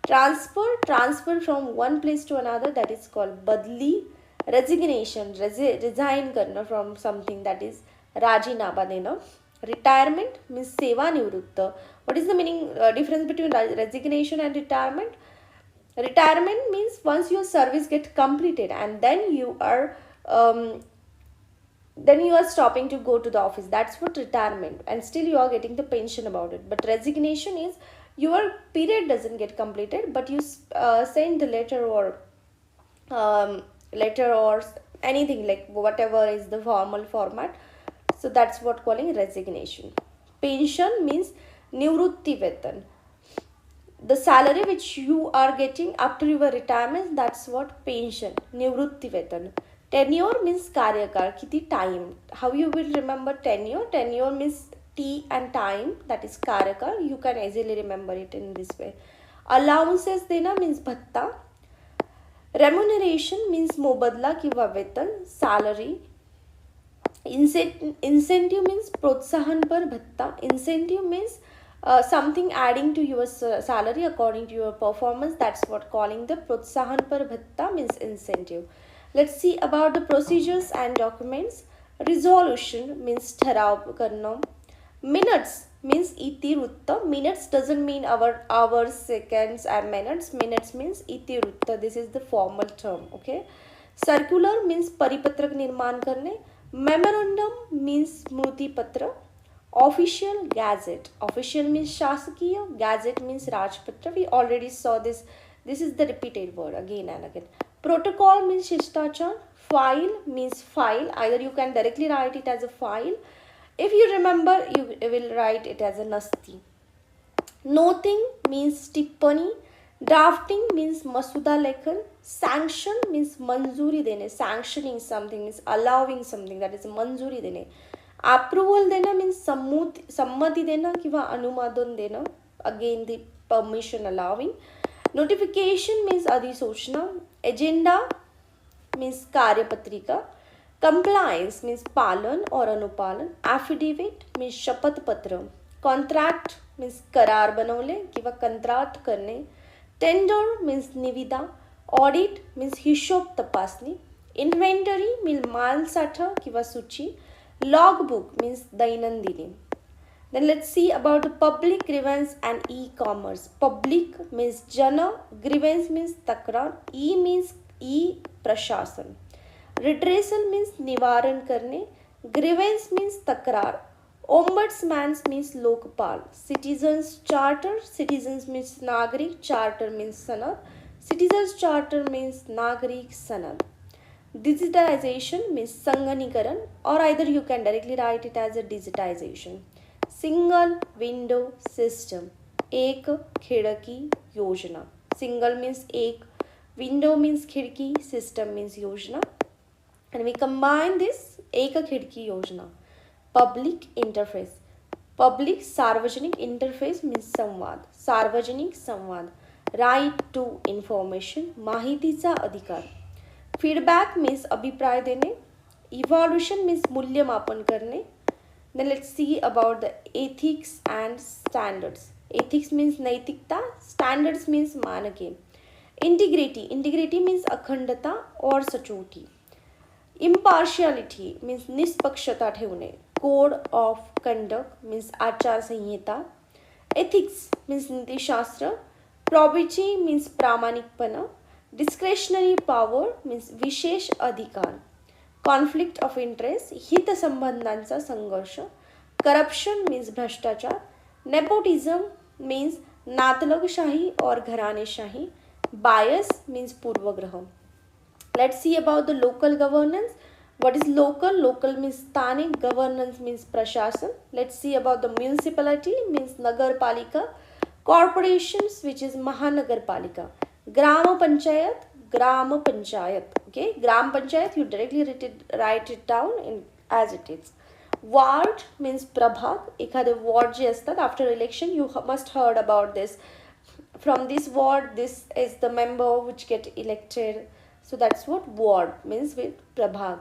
Transfer from one place to another, that is called badli. Resignation, resign karna from something, that is rajinama dena. Retirement means seva nivritta. What is the meaning difference between resignation and retirement? Retirement means once your service gets completed and then you are stopping to go to the office. That's what retirement, and still you are getting the pension about it. But resignation is your period doesn't get completed, but you send the letter or anything, like whatever is the formal format. So that's what calling resignation. Pension means nivrutti vetan. The salary which you are getting after your retirement, that's what pension, nivrutti vetan. Tenure means karyakal, kiti time. How you will remember tenure? Tenure means T and time, that is karyakal. You can easily remember it in this way. Allowances dena means bhatta. Remuneration means mobadla kiva vetan, salary. Incentive means प्रोत्साहन पर भत्ता. Incentive means something adding to your salary according to your performance. That's what calling the प्रोत्साहन पर भत्ता means incentive. Let's see about the procedures and documents. Resolution means ठराव करना. Minutes means itirutta. Minutes doesn't mean our hours, seconds and minutes. Minutes means itirutta. This is the formal term. Okay. Circular means परिपत्रक निर्माण करने. Memorandum means स्मृति पत्र. Official gazette. Official means शासकीय. Gazette means राजपत्र. We already saw this. This is the repeated word again and again. Protocol means शिष्टाचार. File means file. Either you can directly write it as a file. If you remember, you will write it as a nasti. Noting means टिप्पणी. Drafting means masuda lekhan. Sanction means मंजूरी देने. Sanctioning something means allowing something, that is मंजूरी देने. Approval देना means सम्मती देना किंवा अनुमोदन देना. Again the permission allowing. Notification means अधिसूचना. Agenda means कार्यपत्रिका. Compliance means पालन और अनुपालन. Affidavit means शपथ पत्र. Contract means करार बनवले किंवा कंत्राट करणे. Tender means निविदा. Audit means हिशोब तपासणी. Inventory means माल साठा किंवा सूची. Logbook means दैनंदिनी. Then let's see about the public grievance and e-commerce. Public means jana, grievance means तक्रार, e means प्रशासन. Redressal means निवारण करणे. Grievance means तक्रार. Ombudsman means Lokpal. Citizens charter. Citizens means नागरिक. Charter means सनद. Citizens charter means नागरिक सनद. Digitization means संगणीकरण, or either you can directly write it as a digitization. Single window system. एक खिड़की योजना. Single means एक. Window means खिड़की. System means योजना. And we combine this एक खिड़की योजना. Public interface. Public सार्वजनिक interface means संवाद. सार्वजनिक संवाद. Right to information. माहितीचा अधिकार. Feedback means अभिप्राय देणे. Evaluation means मूल्यमापन करणे. Then let's see about the ethics and standards. Ethics means नैतिकता. Standards means मानके. Integrity. Integrity means अखंडता और सचोटी. Impartiality means निष्पक्षता ठेवणे. Code of conduct means आचारसंहिता. Ethics means नीतिशास्त्र. Probity means प्रामाणिकपणा. Discretionary power means विशेष अधिकार. Conflict of interest हितसंबंधांचा संघर्ष. Corruption means भ्रष्टाचार. Nepotism means नातलगशाही और घराणेशाही. Bias means पूर्वग्रह. Let's see about the local governance. What is local? Local means स्थानिक. Governance means प्रशासन. Let's see about the municipality means नगरपालिका. Corporations which is महानगरपालिका. ग्राम पंचायत. ग्राम panchayat. Okay, gram panchayat you directly write it down as it is. Ward means प्रभाग. एखादे ward जे असतात after election you must heard about this. From this ward this is the member which get elected. So that's what ward means with prabhag.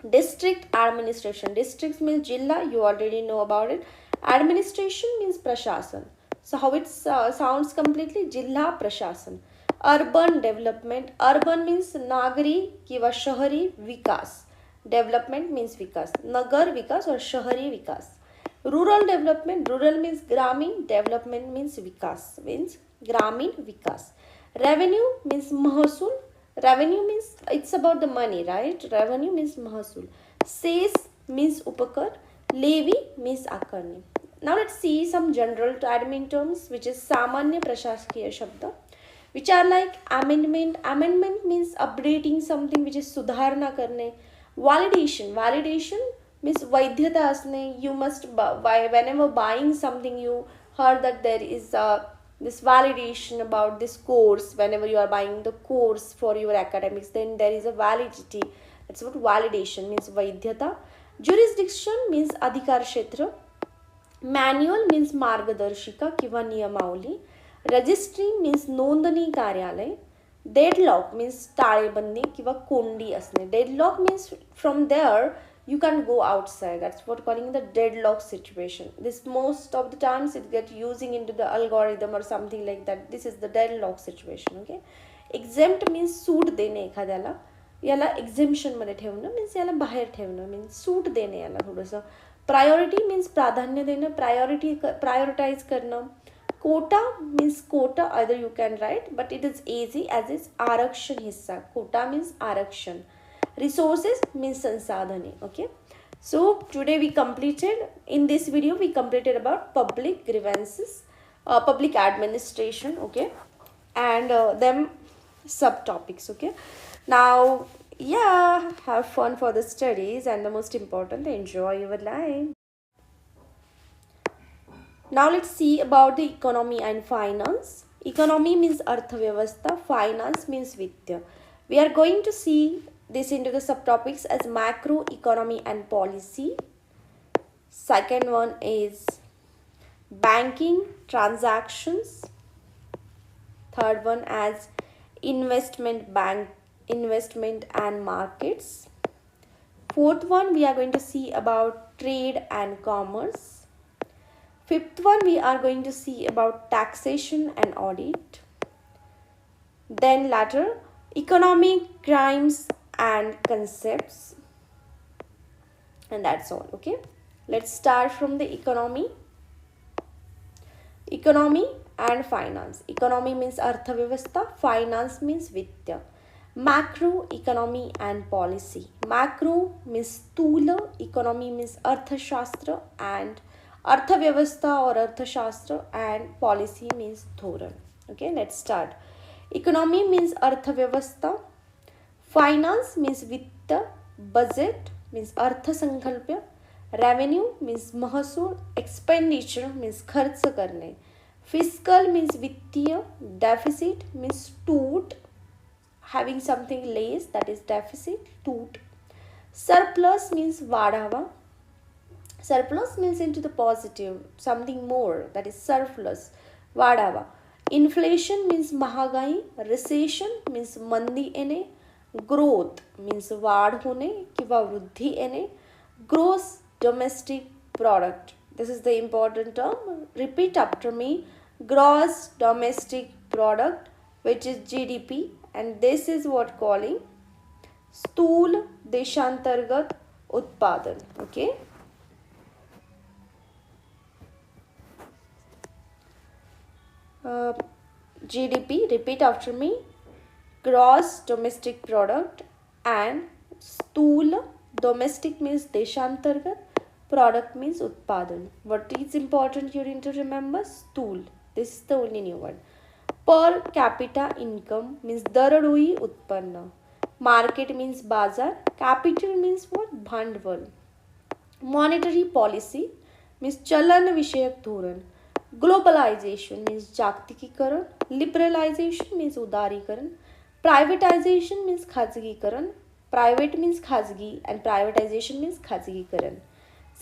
District administration. Districts means jilla. You already know about it. Administration means prashasan. So how it sounds completely? Jilla prashasan. Urban development. Urban means nagari kiva shahari vikas. Development means vikas. Nagar vikas or shahari vikas. Rural development. Rural means gramin. Development means vikas. Means gramin vikas. Revenue means mahsul. Revenue means it's about the money, right? Revenue means mahsul. Cess means upakar. Levy means akarni. Now let's see some general admin terms which is samanya prashaskiya shabda, which are like amendment. Amendment means updating something which is sudharna karne. Validation. Validation means vaidhyata asne. You must buy whenever buying something you heard that there is this validation about this course. Whenever you are buying the course for your academics, then there is a validity. That's what validation means. Vaidhyata. Jurisdiction means adhikar kshetra. Manual means margadarshika kiva niyamavali. Registry means नोंदणी कार्यालय. Deadlock means टाळेबंदी किंवा कोंडी असणे. Deadlock means from there you can't go outside. That's what calling the deadlock situation. This most of the times it get using into the algorithm or something like that. This is the deadlock situation. Okay, exempt means suit देणे एखाद्याला, याला एक्झेम्पशन मध्ये ठेवणं means याला बाहेर ठेवणं means suit देणे याला थोडंसं. प्रायोरिटी मीन्स प्राधान्य देणं, प्रायोरिटाइज करणं. Quota means quota, either you can write but it is easy as is आरक्षण हिस्सा. कोटा means आरक्षण. Resources means संसाधने. Okay, so today we completed, in this video we completed about public grievances, public administration. Okay, and them subtopics. Okay, now yeah, have fun for the studies, and the most important, enjoy your life. Now let's see about the economy and finance. Economy means arthavyavastha, finance means vittya. We are going to see this into the subtopics as macroeconomy and policy. Second one is banking transactions. Third one as investment and markets. Fourth one we are going to see about trade and commerce. Fifth one we are going to see about taxation and audit. Then latter, economic crimes and concepts. And that's all. Okay, let's start from the economy. Economy and finance. Economy means arthavyavastha, finance means vittya. Macroeconomy and policy. Macro means sthula, economy means arthashastra, and अर्थव्यवस्था और अर्थशास्त्र, and policy means धोरण. Okay, let's start. Economy means अर्थव्यवस्था, finance means वित्त, budget means अर्थसंकल्प, revenue means महसूल, expenditure means खर्च करणे, fiscal means वित्तीय, deficit means तूट, having something less, that is deficit, तूट, surplus means वाढावा. Surplus means into the positive, something more, that is surplus, वाढावा. Inflation means महागाई, recession means मंदी येणे, growth means वाढ होणे किंवा वृद्धी येणे, gross domestic product. This is the important term. Repeat after me. Gross domestic product, which is GDP, and this is what calling स्थूल देशांतर्गत उत्पादन. Okay. GDP, repeat after me. Gross domestic product and स्थूल, domestic means देशांतर्गत, product means उत्पादन. What is important you need to remember? स्थूल. This is the only new word. Per capita income means दरडोई उत्पन्न. Market means बाजार. Capital means what? भांडवल. Monetary policy means चलन विषयक धोरण. Globalization means जागतिकीकरण. Liberalization means उदारीकरण. Privatization means खाजगीकरण. Private means खाजगी and privatization means खाजगीकरण.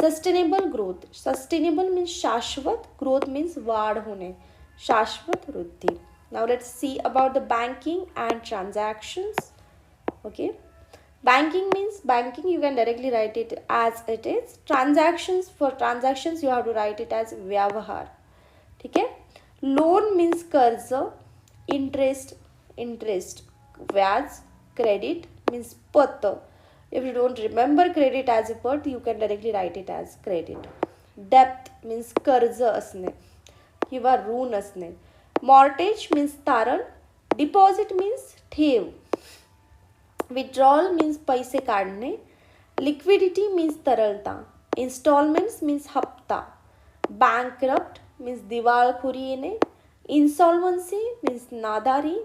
Sustainable growth. Sustainable means शाश्वत. Growth means वाढ होणे. शाश्वत वृद्धि. Now let's see about the banking and transactions. Okay. Banking means banking, you can directly write it as it is. Transactions, for transactions you have to write it as व्यवहार. ठीक है. Loan means कर्ज, interest व्याज, credit means पत. If you don't remember credit as a पत, you can directly write it as credit. Depth means कर्ज असणे किंवा ऋण असणे. मॉर्टेज मीन्स तारण. डिपॉझिट मीन्स ठेव. विड्रॉल मीन्स पैसे काढणे. लिक्विडिटी मीन्स तरलता. इन्स्टॉलमेंट्स मीन्स हप्ता. बँकरप्ट means दिवाळखोरी येणे. Insolvency means नादारी.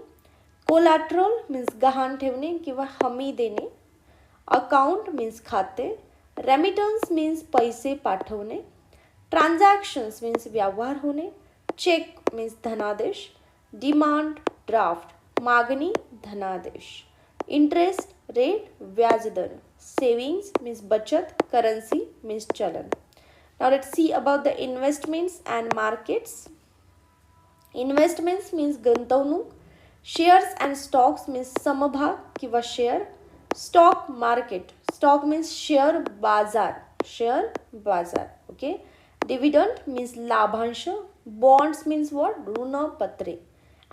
Collateral means गहाण ठेवणे किंवा हमी देणे. Account means खाते. Remittance means पैसे पाठवणे. Transactions means व्यवहार होणे. Check means धनादेश. Demand draft मागणी धनादेश. Interest rate व्याज दर. Savings means बचत. Currency means चलन. Now let's see about the investments and markets. Investments means गुंतवणूक. Shares and stocks means समभाग किंवा share. Stock market Stock means share bazar, share bazar. Okay. Dividend means लाभांश. Bonds means what? ऋणपत्रे.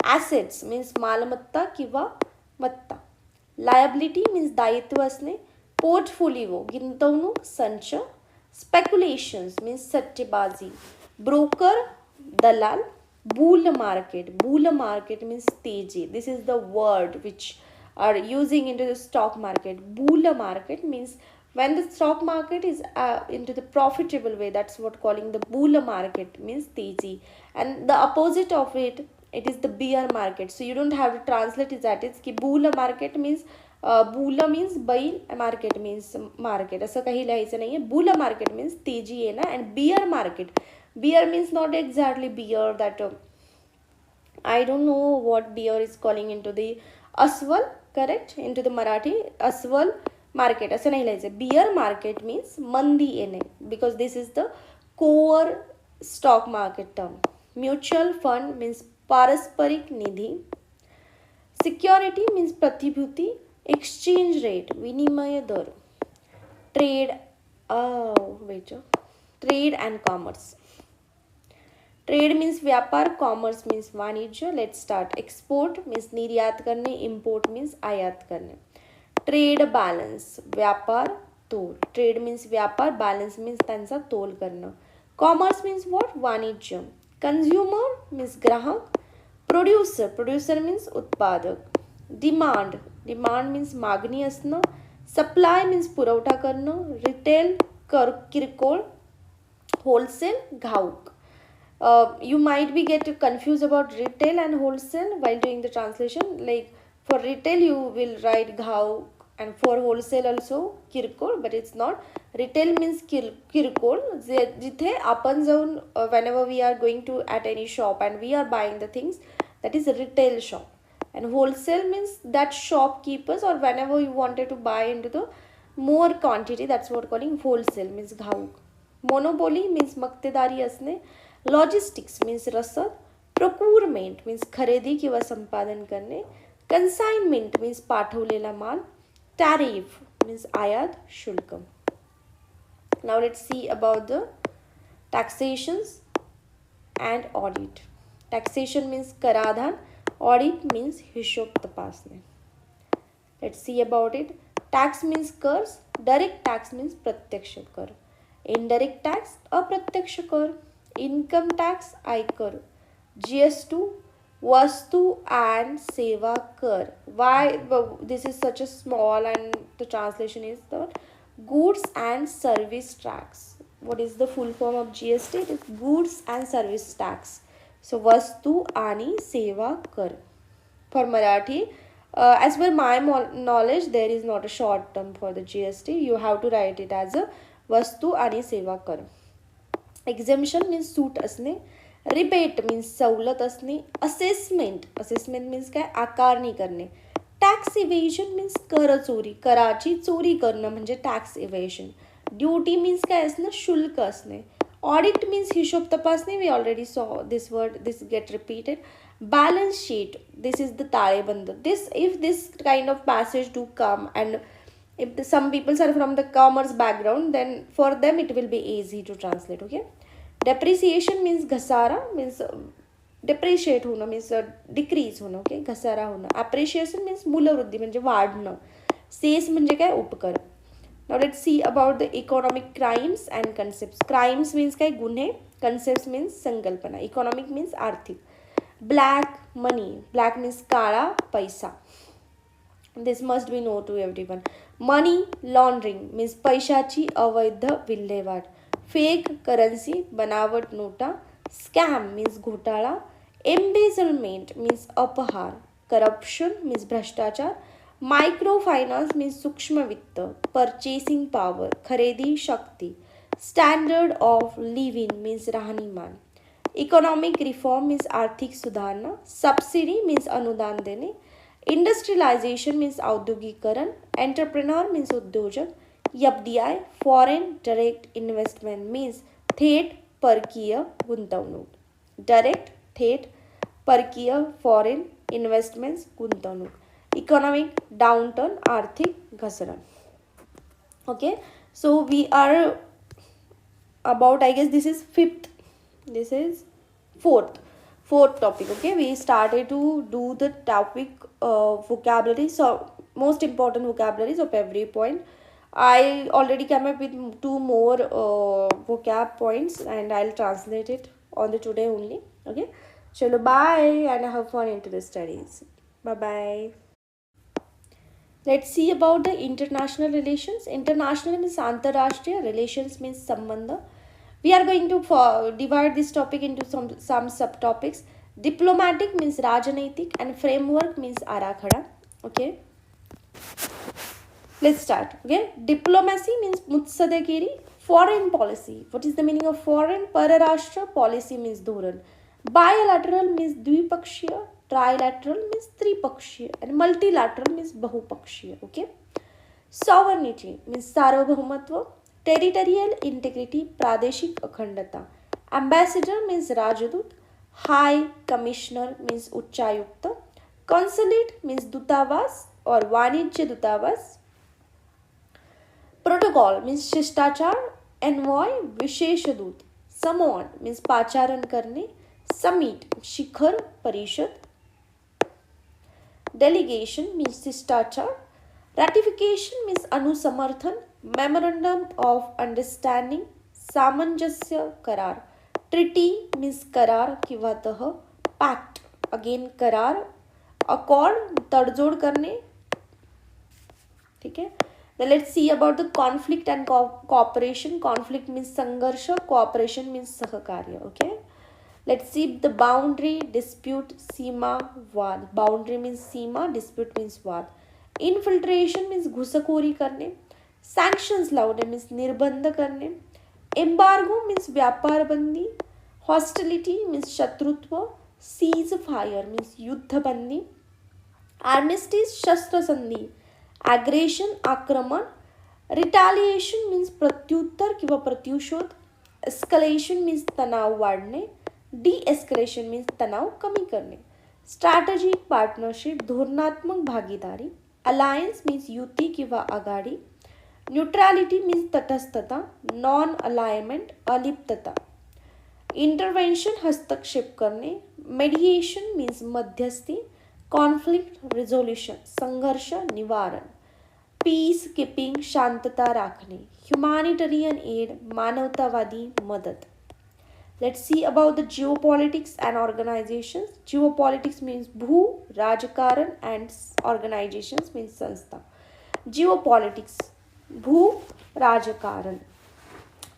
Assets means मालमत्ता किंवा मत्ता. Liability means दायित्व असणे. Portfolio गुंतवणूक संच. Speculations means सट्टेबाजी. Broker दलाल. Bull market means तेजी. This is the word which are using into the stock market. Bull market means when the stock market is into the profitable way, that's what calling the bull market means teji. And the opposite of it, it is the bear market. So you don't have to translate it that it's ki bull market means bull means बैल, market means market, असं काही लिहायचं नाही आहे. Bull market means तेजी आहे ना. And bear market, bear means not exactly bear that I don't know what bear is calling into the aswal, correct, into the Marathi aswal market असं नाही लिहायचं. Bear market means मंदी येणे, because this is the core stock market term. Mutual fund means पारस्परिक निधी. Security means प्रतिभूति. Exchange rate विनिमय दर. Trade trade and commerce. Trade means व्यापार, commerce means वाणिज्य. Let's start. Export means निर्यात करणे, import means आयात करणे. Trade balance व्यापार तोल. Trade means व्यापार, balance means त्यांचा तोल करणं. Commerce means what? वाणिज्य. Consumer means ग्राहक. Producer means उत्पादक. Demand means मागणी असणं. Supply means पुरवठा करणं. Retail किरकोळ. Wholesale घाऊक. You might be get confused about retail and wholesale while doing the translation. Like for retail you will write घाऊक and for wholesale also किरकोळ, but it's not. Retail means किरकोळ, जिथे आपण जाऊन whenever we are going to at any shop and we are buying the things, that is a retail shop. And wholesale means that shopkeepers or whenever you wanted to buy into the more quantity, that's what calling wholesale means घाऊक. Monopoly means मक्तेदारी असणे. Logistics means रसद. Procurement means खरेदी किंवा संपादन करणे. Consignment means पाठवलेला माल. Tariff means आयात शुल्क. Now let's see about the taxations and audit. Taxation means कराधान. Audit means हिशोब तपासणे. Let's see about it. Tax means कर. Direct tax means प्रत्यक्ष कर. Indirect tax अप्रत्यक्ष कर. Income tax आयकर. GS2 वस्तु and सेवा कर. Why this is such a small and the translation is the goods and service tax. What is the full form of GST? It is goods and service tax. So वस्तु आणि सेवा कर. For Marathi, as per my knowledge, there is not a short term for the GST. You have to write it as a वस्तु आणि सेवा कर. Exemption means suit असणे. Rebate means सवलत असणे. Assessment means काय? आकारणी करणे. Tax evasion means कर चोरी. कराची चोरी करणं म्हणजे tax evasion. Duty means काय असणं? शुल्क असणे. Audit means हिशोब तपासणे. We already saw this word. This get repeated. Balance sheet. This is the ताळेबंद. If this kind of passage do come and if some people are from the commerce background, then for them it will be easy to translate. Okay. Depreciation means घसारा means depreciate होणं means decrease होणं. Okay. घसारा होणं. Appreciation means मूल्यवृद्धी म्हणजे वाढणं. Cess म्हणजे काय? उपकर. Now let's see about the economic crimes and concepts. Crimes means काय? गुन्हे. Concepts means संकल्पना. Economic means आर्थिक. Black money. Black means काळा पैसा. This must be known to everyone. Money laundering means पैशाची अवैध विल्हेवाट. Fake currency बनावट नोटा. Scam means घोटाळा. Embezzlement means अपहार. Corruption means भ्रष्टाचार. Microfinance means सूक्ष्म वित्त. Purchasing power खरेदी शक्ती. Standard of living means राहणीमान. Economic reform means आर्थिक सुधारणा. Subsidy means अनुदान देणे. Industrialization means औद्योगिकरण. Entrepreneur means उद्योजक. FDI foreign direct investment means थेट परकीय गुंतवणूक. Direct थेट परकीय foreign investments गुंतवणूक. Economic downturn आर्थिक घसरण. Okay, so we are about, I guess this is fifth, this is fourth, fourth topic. Okay, we started to do the topic vocabulary, so most important vocabularies of every point. I already came up with two more vocab points and I'll translate it on the today only. Okay, chalo, bye and have fun into the studies. Bye bye. Let's see about the international relations. International means antarashtriya, relations means sambandha. We are going to divide this topic into some subtopics. Diplomatic means rajanaitik and framework means arakhada. Okay, let's start. Okay, diplomacy means mutsadagiri. Foreign policy. What is the meaning of foreign? Pararashtra. Policy means dhuran. Bilateral means dvipakshiya. Trilateral means tripakshiya. And multilateral means bahupakshiya. Okay. Sovereignty means सार्वभौमत्व. Territorial integrity, pradeshik अखंडता. Ambassador means rajadut. High Commissioner means उच्चायुक्त. Consulate means दूतावास और वाणिज्य दूतावास. Protocol means शिष्टाचार. Envoy विशेष दूत. समॉन means पाचारण करणे. समिट शिखर परिषद. डेलिगेशन मीन्स शिष्टाचार. रॅटिफिकेशन मीन्स अनुसमर्थन. मेमोरंडम ऑफ अंडरस्टँडिंग सामंजस्य करार. ट्रिटी मीन्स करार किंवा तह. पॅक्ट अगेन करार. अकॉर्ड तडजोड करणे. ठीक आहे. Then let's see about the conflict and cooperation. Conflict means संघर्ष, cooperation means सहकार्य. Okay, let's see the boundary, dispute, सीमा, वाद. Boundary means सीमा, dispute means वाद. Infiltration means घुसखोरी करणे. Sanctions लावणे means निर्बंध करणे. Embargo means व्यापार बंदी. Hostility means शत्रुत्व. Cease fire means युद्ध बंदी. Armistice शस्त्र संधी. ॲग्रेशन आक्रमण. रिटॅलिएशन मीन्स प्रत्युत्तर किंवा प्रत्युशोध. एस्कलेशन मीन्स तणाव वाढणे. डिएस्कलेशन मीन्स तणाव कमी करणे. स्ट्रॅटेजिक पार्टनरशिप धोरणात्मक भागीदारी. अलायन्स मीन्स युती किंवा आघाडी. न्यूट्रॅलिटी मीन्स तटस्थता. नॉन अलाइनमेंट अलिप्तता. इंटरवेन्शन हस्तक्षेप करणे. मेडिएशन मीन्स मध्यस्थी. कॉन्फ्लिक्ट रिझोल्युशन संघर्ष निवारण. पीस कीपिंग शांतता राखणे. ह्युमॅनिटेरियन एड मानवतावादी मदत. Let's see about the geopolitics and organisations. Geopolitics means भू राजकारण अँड ऑर्गनायझेशन्स मीन्स संस्था. जिओपॉलिटिक्स भू राजकारण.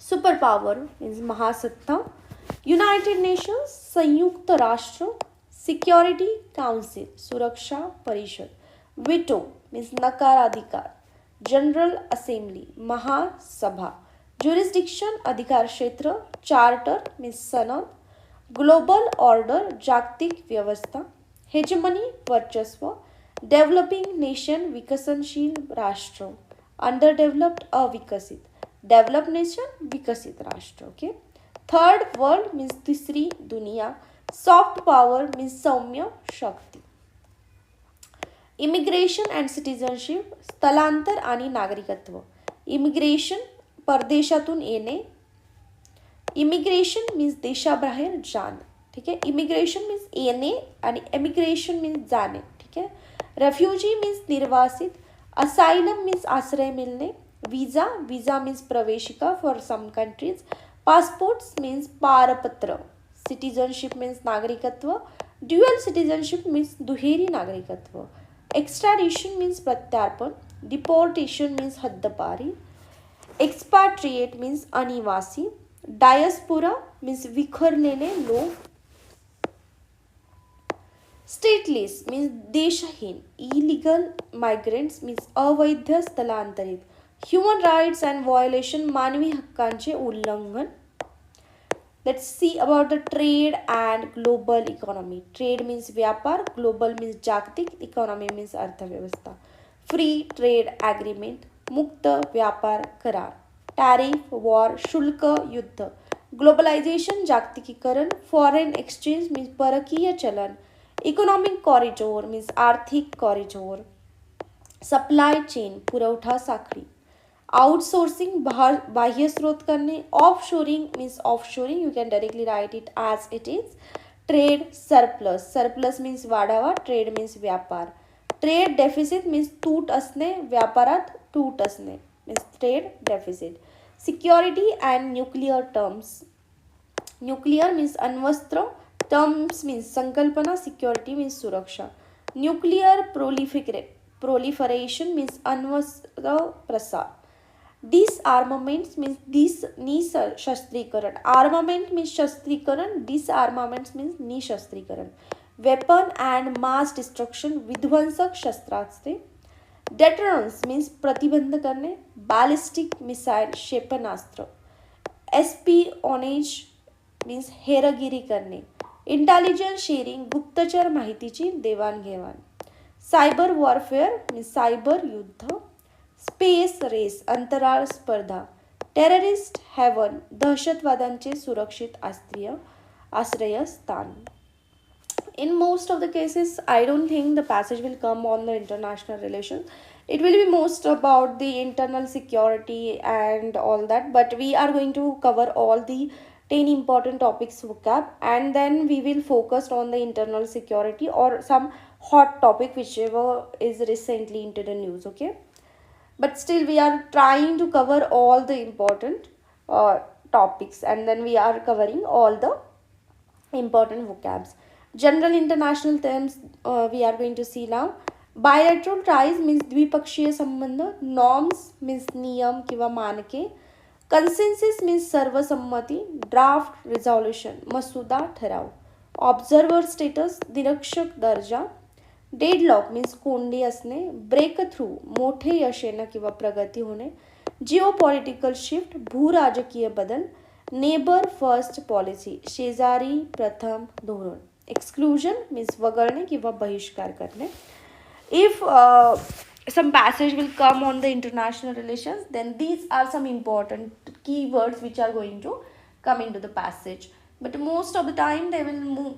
सुपर पॉवर मीन्स महासत्ता. युनायटेड नेशन्स संयुक्त राष्ट्र. सिक्योरिटी काउन्सिल सुरक्षा परिषद. विटो मीन्स नकाराधिकार. जनरल असेंब्ली महासभा. ज्युरिस्डिक्शन अधिकार क्षेत्र. चार्टर मीन्स सनद. ग्लोबल ऑर्डर जागतिक व्यवस्था. हेजमनी वर्चस्व. डेव्हलपिंग नेशन विकसनशील राष्ट्र. अंडर डेव्हलप्ड अविकसित. डेव्हलप नेशन विकसित राष्ट्र. ओके. थर्ड वर्ल्ड मीन्स तिसरी दुनिया. सॉफ्ट पॉवर मीन्स सौम्य शक्ती. इमिग्रेशन अँड सिटिझनशिप स्थलांतर आणि नागरिकत्व. इमिग्रेशन परदेशातून येणे. इमिग्रेशन मीन्स देशाबाहेर जाणे. ठीक आहे. इमिग्रेशन मीन्स येणे आणि एमिग्रेशन मीन्स जाणे. ठीक आहे. रेफ्युजी मीन्स निर्वासित. असाइलम मीन्स आश्रय मिळणे. विजा विजा मीन्स प्रवेशिका for some countries. Passports means पारपत्र. सिटिझनशिप मीन्स नागरिकत्व. ड्युअल सिटिझनशिप मीन्स दुहेरी नागरिकत्व. एक्स्ट्रॅडिशन मीन्स प्रत्यार्पण. डिपोर्टेशन मीन्स हद्दपारी. एक्सपॅट्रिएट मीन्स अनिवासी. डायस्पोरा मीन्स विखरलेले लोक. स्टेटलेस मीन्स देशहीन. इलिगल मायग्रेंट्स मीन्स अवैध स्थलांतरित. ह्युमन राईट्स अँड व्हायोलेशन मानवी हक्कांचे उल्लंघन. Let's see about the trade and global economy. Trade means व्यापार. Global means जागतिक. Economy means अर्थव्यवस्था. Free trade agreement मुक्त व्यापार करार. Tariff war शुल्क युद्ध. Globalization जागतिकीकरण. Foreign exchange means परकीय चलन. Economic corridor means आर्थिक कॉरिडोर. Supply chain पुरवठा साखळी. आउटसोर्सिंग बाह्य स्रोत करणे. Offshoring means offshoring, you can directly write it as it is. Trade surplus, surplus means वाढावा, ट्रेड मीन्स व्यापार. ट्रेड डेफिसिट मीन्स तूट असणे, व्यापारात तूट असणे means trade deficit. Security and nuclear terms. Nuclear means अण्वस्त्र, टर्म्स मीन्स संकल्पना, security means सुरक्षा. न्यूक्लिअर प्रोलिफरेशन मीन्स अण्वस्त्र प्रसार. डिसआर्मामेंट्स मीन्स निशस्त्रीकरण. आर्मामेंट मीन्स शस्त्रीकरण, disarmaments means निशस्त्रीकरण. Weapon and mass destruction, विध्वंसक शस्त्रास्त्रे. डेटरन्स मीन्स प्रतिबंध करणे, बॅलिस्टिक मिसाईल क्षेपणास्त्र. एस्पिओनेज मीन्स हेरगिरी करणे. इंटेलिजन्स शेअरिंग, गुप्तचर माहितीची देवाणघेवाण. सायबर वॉरफेअर मीन्स सायबर युद्ध. स्पेस रेस, अंतराळ स्पर्धा. टेररिस्ट हेवन, दहशतवादांचे सुरक्षित आश्रयस्थान. In most of the cases, I don't think the passage will come on the international relations. It will be most about the internal security and all that, but we are going to cover all the 10 important topics vocab, and then we will focus on the internal security or some hot topic whichever is recently into the news, okay? But still we are trying to cover all the important topics, and then we are covering all the important vocabs. General international terms we are going to see now. Bilateral ties means द्विपक्षीय संबंध. Norms means नियम किंवा मानके. Consensus means सर्वसंमती. Draft resolution मसुदा ठराव. Observer status निरीक्षक दर्जा. Deadlock means कोंडी असणे. ब्रेक थ्रू मोठे यश येणं किंवा प्रगती होणे. जिओ पॉलिटिकल शिफ्ट भूराजकीय बदल. नेबर फर्स्ट पॉलिसी शेजारी प्रथम धोरण. एक्सक्लुजन मीन्स वगळणे किंवा बहिष्कार करणे. If some passage will come on the international relations, then these are some important keywords which are going to come into the passage. But most of the time they will move,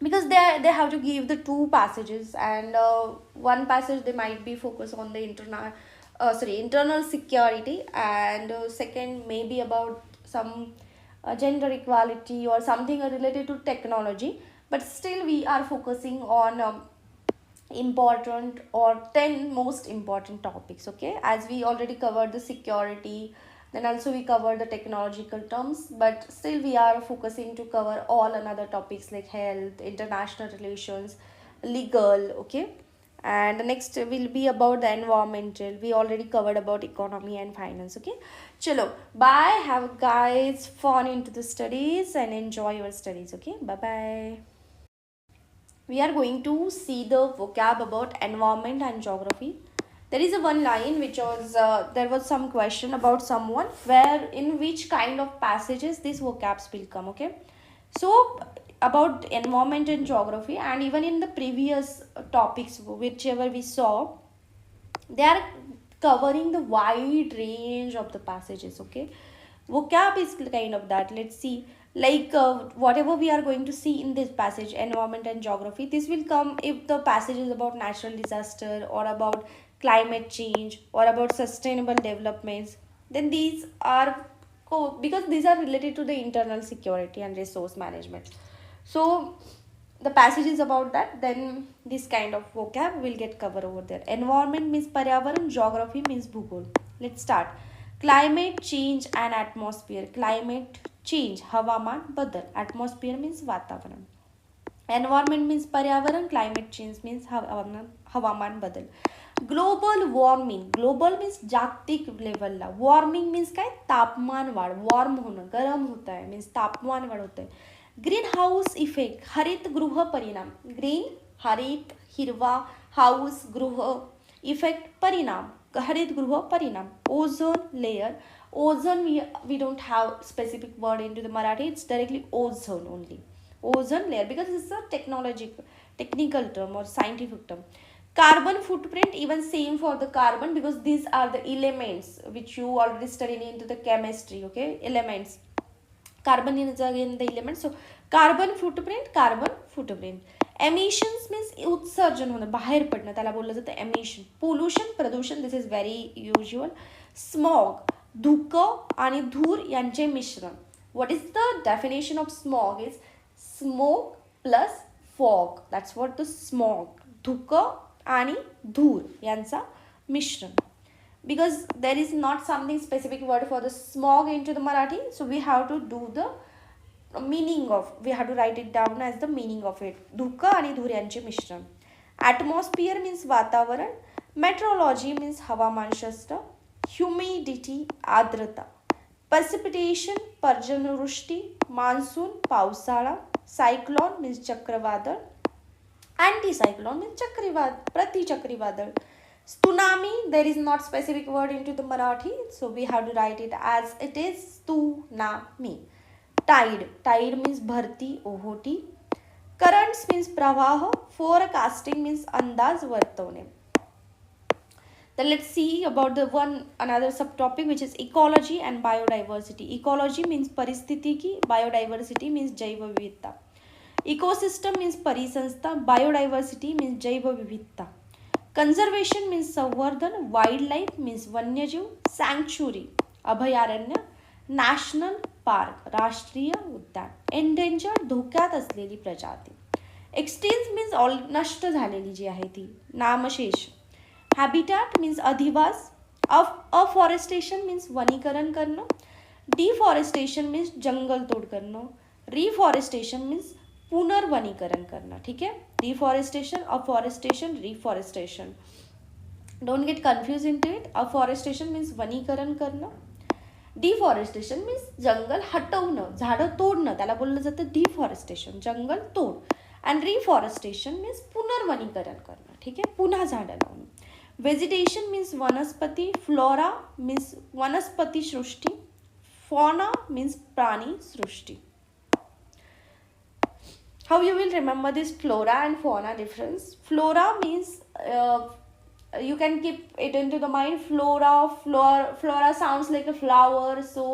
because they have to give the two passages, and one passage they might be focused on the internal security, and second maybe about some gender equality or something related to technology. But still we are focusing on important or 10 most important topics, okay? As we already covered the security, then also we cover the technological terms, but still we are focusing to cover all another topics like health, international relations, legal, okay? And the next will be about the environmental. We already covered about economy and finance, okay? Chalo, bye, have guys fun into the studies and enjoy your studies, okay? Bye bye. We are going to see the vocab about environment and geography. There is a one line which was there was some question about someone where in which kind of passages these vocabs will come, okay? So about environment and geography, and even in the previous topics whichever we saw, they are covering the wide range of the passages, okay? Vocab is kind of that. Let's see, like whatever we are going to see in this passage, environment and geography, this will come if the passage is about natural disaster or about climate change or about sustainable developments. Then these are because these are related to the internal security and resource management. So the passage is about that, then this kind of vocab will get covered over there. Environment means paryavaran, geography means bhugol. Let's start. Climate change and atmosphere. Climate change, हवामान बदल. Atmosphere means वातावरण. Environment means पर्यावरण. Climate change means हवामान बदल. Global warming. Global means जागतिक लेवलला. Warming means काय, तापमान वाढ. वॉर्म होणं, गरम होत आहे मीन्स तापमान वाढ होत आहे. ग्रीन हाऊस इफेक्ट, हरितगृह परिणाम. ग्रीन हरित, हिरवा, हाऊस गृह, इफेक्ट परिणाम, हरितगृह परिणाम. Ozone layer. Ozone, we don't have specific word into the Marathi, it's directly ozone only. Ozone layer, because this is a technical term or scientific term. Carbon footprint, even same for the carbon, because these are the elements which you already studied into the chemistry, okay? Elements. Carbon is again the element. So carbon footprint, carbon footprint. Emissions means उत्सर्जन होणं, बाहेर पडणं, त्याला बोललं जातं emission. Pollution, प्रदूषण, this is very usual. Smog, धुकं आणि धूर यांचे मिश्रण. What is the definition of smog? Is smoke plus fog. That's what the smog. धुकं आणि धूर यांचा मिश्रण. Because there is not something specific word for the smog into the Marathi, so we have to do the meaning of, we have to write it down as the meaning of it. धुकं आणि धूर यांचे मिश्रण. Atmosphere means वातावरण. Meteorology means हवामानशास्त्र. Humidity आर्द्रता. Precipitation पर्जन्यवृष्टी. Monsoon पावसाळा. Cyclone means चक्रवादळ. Anticyclone means प्रतिचक्रीवादळ. Tsunami, there is not specific word into the Marathi, so we have to write it as it is, tsunami. Tide, tide means bharti, ohoti. Currents means प्रवाह. Forecasting means अंदाज वर्तवणे. Then let's see about the another subtopic, which is ecology and biodiversity. Ecology means परिस्थितिकी, biodiversity means जैवविविधता. Ecosystem means परिसंस्था, biodiversity means जैवविविधता. Conservation means संवर्धन. Wildlife means वन्यजीव. Sanctuary अभयारण्य. National park राष्ट्रीय उद्यान. Endangered धोक्यात असलेली प्रजाती. Extinct means नष्ट झालेली जी आहे ती, नामशेष. Habitat means अधिवास. Afforestation means वनीकरण करणं. Deforestation means जंगलतोड करणं. Reforestation means पुनर्वनीकरण करणं. ठीक आहे. Deforestation, afforestation, reforestation. Don't get confuse in to it. Afforestation means वनीकरण करणं. डिफॉरेस्टेशन मीन्स जंगल हटवणं, झाडं तोडणं, त्याला बोललं जातं डिफॉरेस्टेशन, जंगल तोड. अँड रिफॉरेस्टेशन मीन्स पुनर्वनीकरण करणं. ठीक आहे, पुन्हा झाडं लावणं. व्हेजिटेशन मीन्स वनस्पती. फ्लोरा मीन्स वनस्पती सृष्टी. फॉना मीन्स प्राणी सृष्टी. How you will remember this flora and fauna difference? Flora means you can keep it into the mind. Flora sounds like a flower, so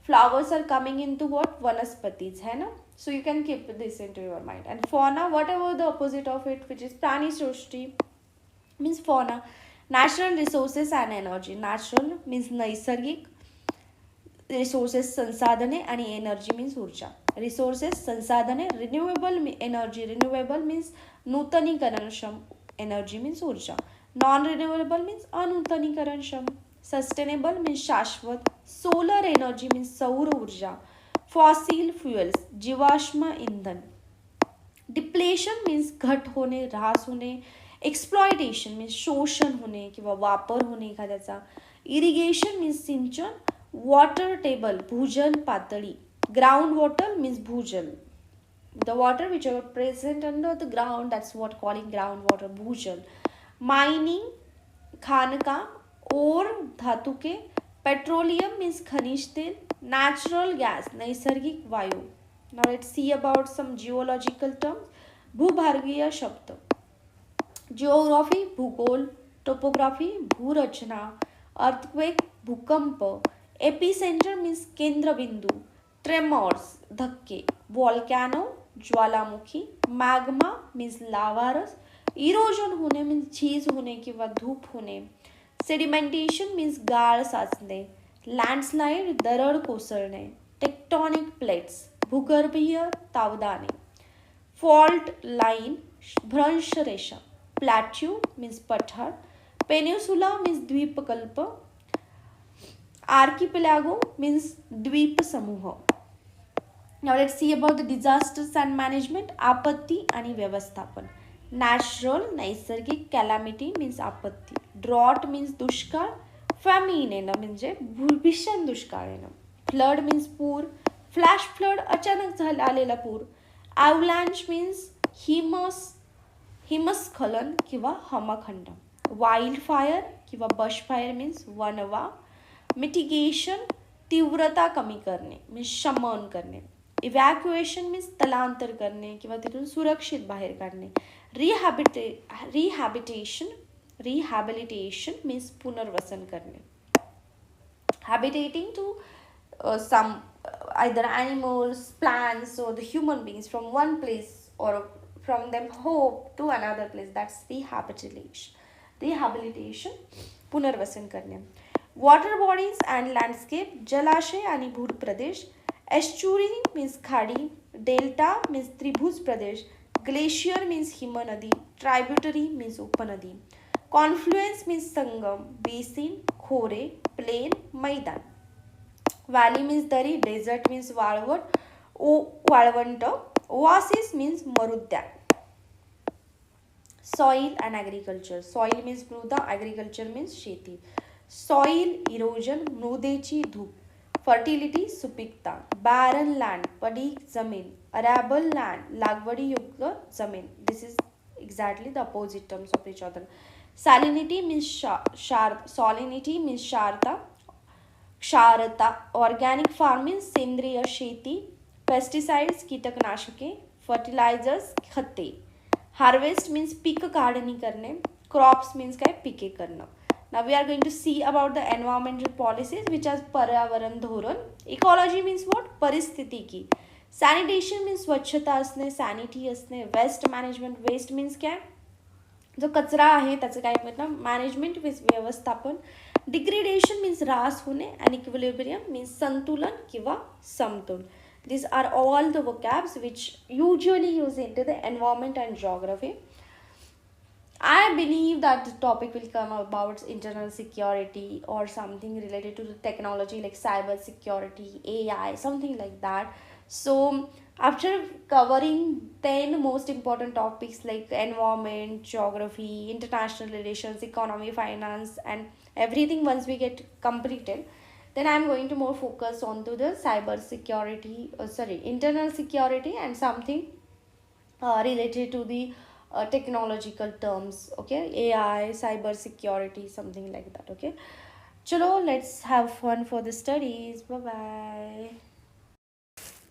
flowers are coming into what? Vanaspatis, है ना? So you can keep this into your mind. And fauna, whatever the opposite of it, which is prani srushti, means fauna. Natural resources and energy. Natural means नैसर्गिक. Resources संसाधने आणि energy means ऊर्जा. Resources संसाधने. Renewable energy. Renewable means नूतनीकरणक्षम. Energy means ऊर्जा. Non renewable means अनूतनीकरणक्षम. Sustainable means शाश्वत. Solar energy means सौर ऊर्जा. फॉसिल फ्युएल्स जीवाश्म इंधन. डिप्लेशन मीन्स घट होणे, ऱ्हास होणे. एक्सप्लॉयटेशन मीन्स शोषण होणे किंवा वापर होणे एखाद्याचा. इरिगेशन मीन्स सिंचन. वॉटर टेबल भूजल पातळी. ग्राउंड वॉटर मीन्स भूजल. The water which are present under the ground, that's what calling groundwater, भूजल. Mining खानकाम. ore धातुके. Petroleum means खनिज तेल. Natural gas नैसर्गिक वायू. Now let's see about some geological terms. भूभार्गीय शब्द. Geography भूगोल. Topography भूरचना. Earthquake भूकंप. Epicenter means केंद्रबिंदू. Tremors धक्के. Volcano ज्वालामुखी. Magma means लावारस. Erosion होणे means झीज होणे किंवा धूप होणे. Sedimentation means गाळ साचणे. Landslide दरड कोसळणे. Tectonic plates भूगर्भीय तावदाने. Fault line भ्रंश रेषा. Plateau means पठार. Peninsula means द्वीपकल्प. Archipelago means द्वीप समूह. Now let's see about the disasters and management. आपत्ती आणि व्यवस्थापन. Natural नैसर्गिक. Calamity means आपत्ती. Drought means दुष्काळ. Famine येणं म्हणजे भीषण दुष्काळ येणं. Flood means पूर. Flash flood अचानक आलेला पूर. Avalanche means हिमस्खलन किंवा हिमखंड. Wildfire किंवा bushfire means वणवा. मिटिगेशन तीव्रता कमी करणे मीन्स शमन करणे. इव्हॅक्युएशन मीन्स स्थलांतर करणे किंवा तिथून सुरक्षित बाहेर काढणे. रिहॅबिलिटेशन मीन्स पुनर्वसन करणे. हॅबिटेटिंग to some either animals, plants or the human beings from one place or from them hope to another place. That's rehabilitation. पुनर्वसन करणे. वॉटर बॉडीज अँड लँडस्केप, जलाशय आणि भूप्रदेश. एस्चुरी मीन्स खाडी. डेल्टा मीन्स त्रिभुज प्रदेश. ग्लेशियर मीन्स हिमनदी. Tributary means उपनदी. कॉन्फ्लुएन्स मीन्स संगम. बेसिन खोरे. प्लेन मैदान. व्हॅली मीन्स दरी. डेझर्ट मीन्स वाळवंट. ओआसिस मीन्स मरुद्यान. Soil and agriculture. Soil means मृदा. ॲग्रिकल्चर मीन्स शेती. सॉइल इरोजन मृदेची धूप. फर्टिलिटी सुपीकता. बॅरन लँड पडीक जमीन. अरॅबल लँड लागवडीयोग्य जमीन. This is exactly the opposite terms of each other. Salinity means salinity means क्षारता. ऑर्गॅनिक फार्मिंग सेंद्रिय शेती. पेस्टिसाइड्स कीटकनाशके. फर्टिलायझर्स खते. हार्वेस्ट मीन्स पीक काढणी करणे. क्रॉप्स मीन्स काय पिके करणं. Now we are going to see about the environmental policies which are पर्यावरण धोरण. Ecology means what? परिस्थितिकी. Sanitation means स्वच्छता असणे, सॅनिटी असणे. Waste management. वेस्ट मीन्स काय? जो कचरा आहे त्याचं काय म्हणतात? मॅनेजमेंट मीन्स व्यवस्थापन. डिग्रेडेशन मीन्स ऱ्हास होणे. आणि इक्विलिब्रियम मीन्स संतुलन किंवा समतोल. These are all the vocabs which usually use into the environment and geography. I believe that the topic will come about internal security or something related to the technology like cyber security, AI, something like that. So after covering 10 most important topics like environment, geography, international relations, economy, finance and everything, once we get completed, then I am going to more focus on to the cyber security, internal security and something related to the technological terms. Okay, AI, cyber security, something like that. Okay, chalo, let's have fun for the studies. Bye bye.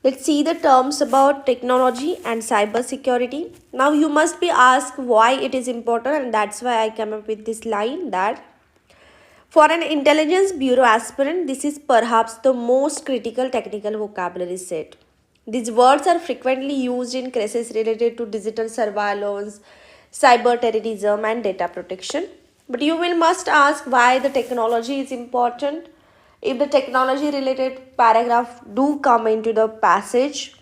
Let's see the terms about technology and cyber security. Now you must be asked why it is important, and that's why I came up with this line that for an intelligence bureau aspirant, this is perhaps the most critical technical vocabulary set. These words are frequently used in cases related to digital surveillance, cyber terrorism, and data protection. But you will must ask why the technology is important. If the technology related paragraph do come into the passage,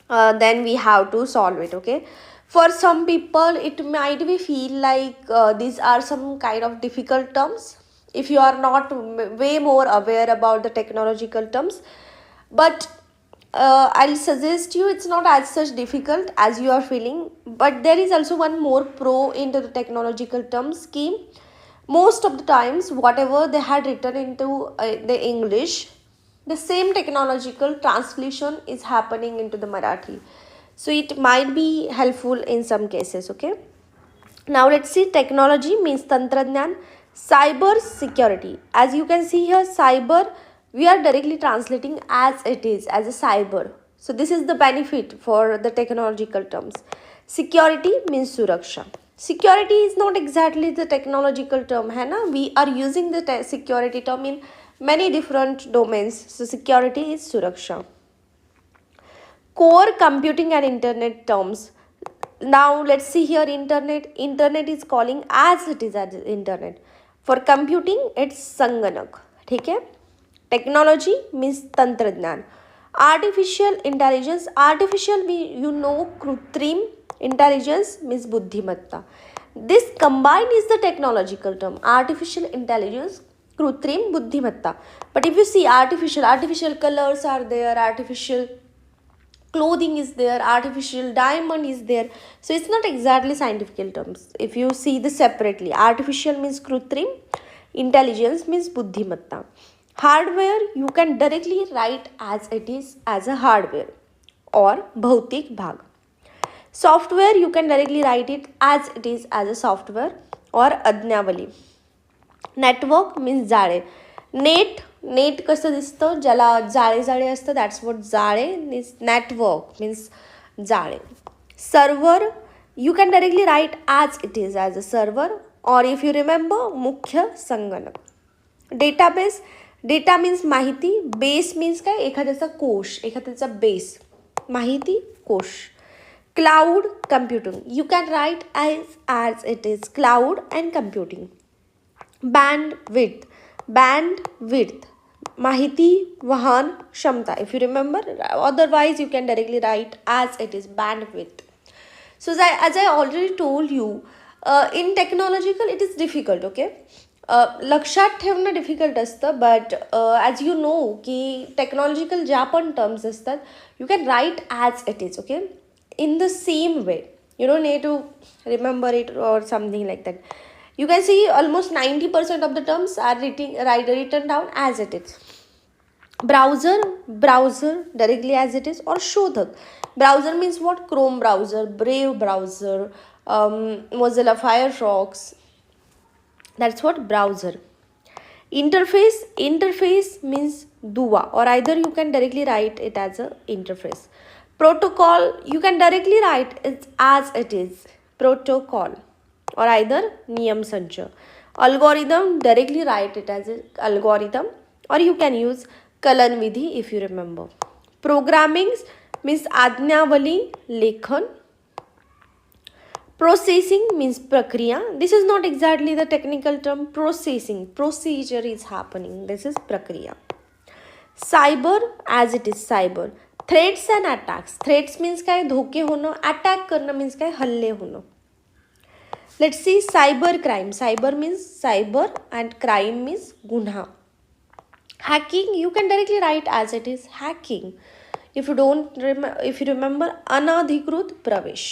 then we have to solve it. Okay. For some people, it might be feel like these are some kind of difficult terms if you are not way more aware about the technological terms. But I'll suggest you it's not as such difficult as you are feeling. But there is also one more pro into the technological terms scheme. Most of the times, whatever they had written into the English, the same technological translation is happening into the Marathi. So it might be helpful in some cases. Okay. Now let's see, technology means tantradnyan. Cyber security. As you can see here, cyber, we are directly translating as it is, as a cyber. So this is the benefit for the technological terms. Security means suraksha. Security is not exactly the technological term, hai na? We are using the security term in many different domains. So security is suraksha. Core computing and internet terms. Now let's see here, internet is calling as it is as internet. For computing, it's sanganak. ठीक है. Technology means tantradnyan. Artificial intelligence, artificial you know, कृत्रिम. Intelligence means buddhimatta. This combined is the technological term. Artificial intelligence, कृत्रिम, buddhimatta. But if you see artificial colors are there, artificial clothing is there, artificial diamond is there. So it's not exactly scientific terms. If you see this separately, artificial means krutrim, intelligence means buddhimatta. Hardware you can directly write as it is as a hardware or bhautik bhag. Software you can directly write it as it is as a software or adnyavali. Network means जाळे. Net कसं दिसतं, ज्याला जाळे जाळे असतं, that's what जाळे. Network means जाळे. Server you can directly write as it is as a server और इफ यू रिमेंबर मुख्य संगणक. डेटाबेस, डेटा मीन्स माहिती. बेस मीन्स काय, एखाद्याचा कोश, एखाद्याचा बेस, माहिती कोश. Cloud computing. You can write as it is cloud and computing. Bandwidth. Mahiti Vahan Shamta. If you remember, otherwise you can directly write as it is bandwidth. So as I already told you, in technological it is difficult, okay. लक्षात ठेवणं difficult असतं but as you know की technological ज्या पण terms असतात you can write as it is okay in the same way. You don't need to remember it or something like that. You can see almost 90% of the terms are written down as it is. Browser directly as it is, or shodhak. Browser means what? Chrome browser, Brave browser, Mozilla Firefox. That's what browser. Interface means dua, or either you can directly write it as a interface. Protocol, you can directly write it as it is protocol, or either niyam sancha. Algorithm, directly write it as an algorithm, or you can use kalan vidhi if you remember. Programming means ajnavali lekhan. Processing means prakriya. This is not exactly the technical term. Procedure is happening. This is prakriya. Cyber, as it is cyber. Threats and attacks. Threats means काय धोके होणं, attack करणं means काय हल्ले होणं. Let's see cyber crime. Cyber means cyber and crime means गुन्हा. Hacking, you can directly write as it is hacking. If you remember अनधिकृत प्रवेश.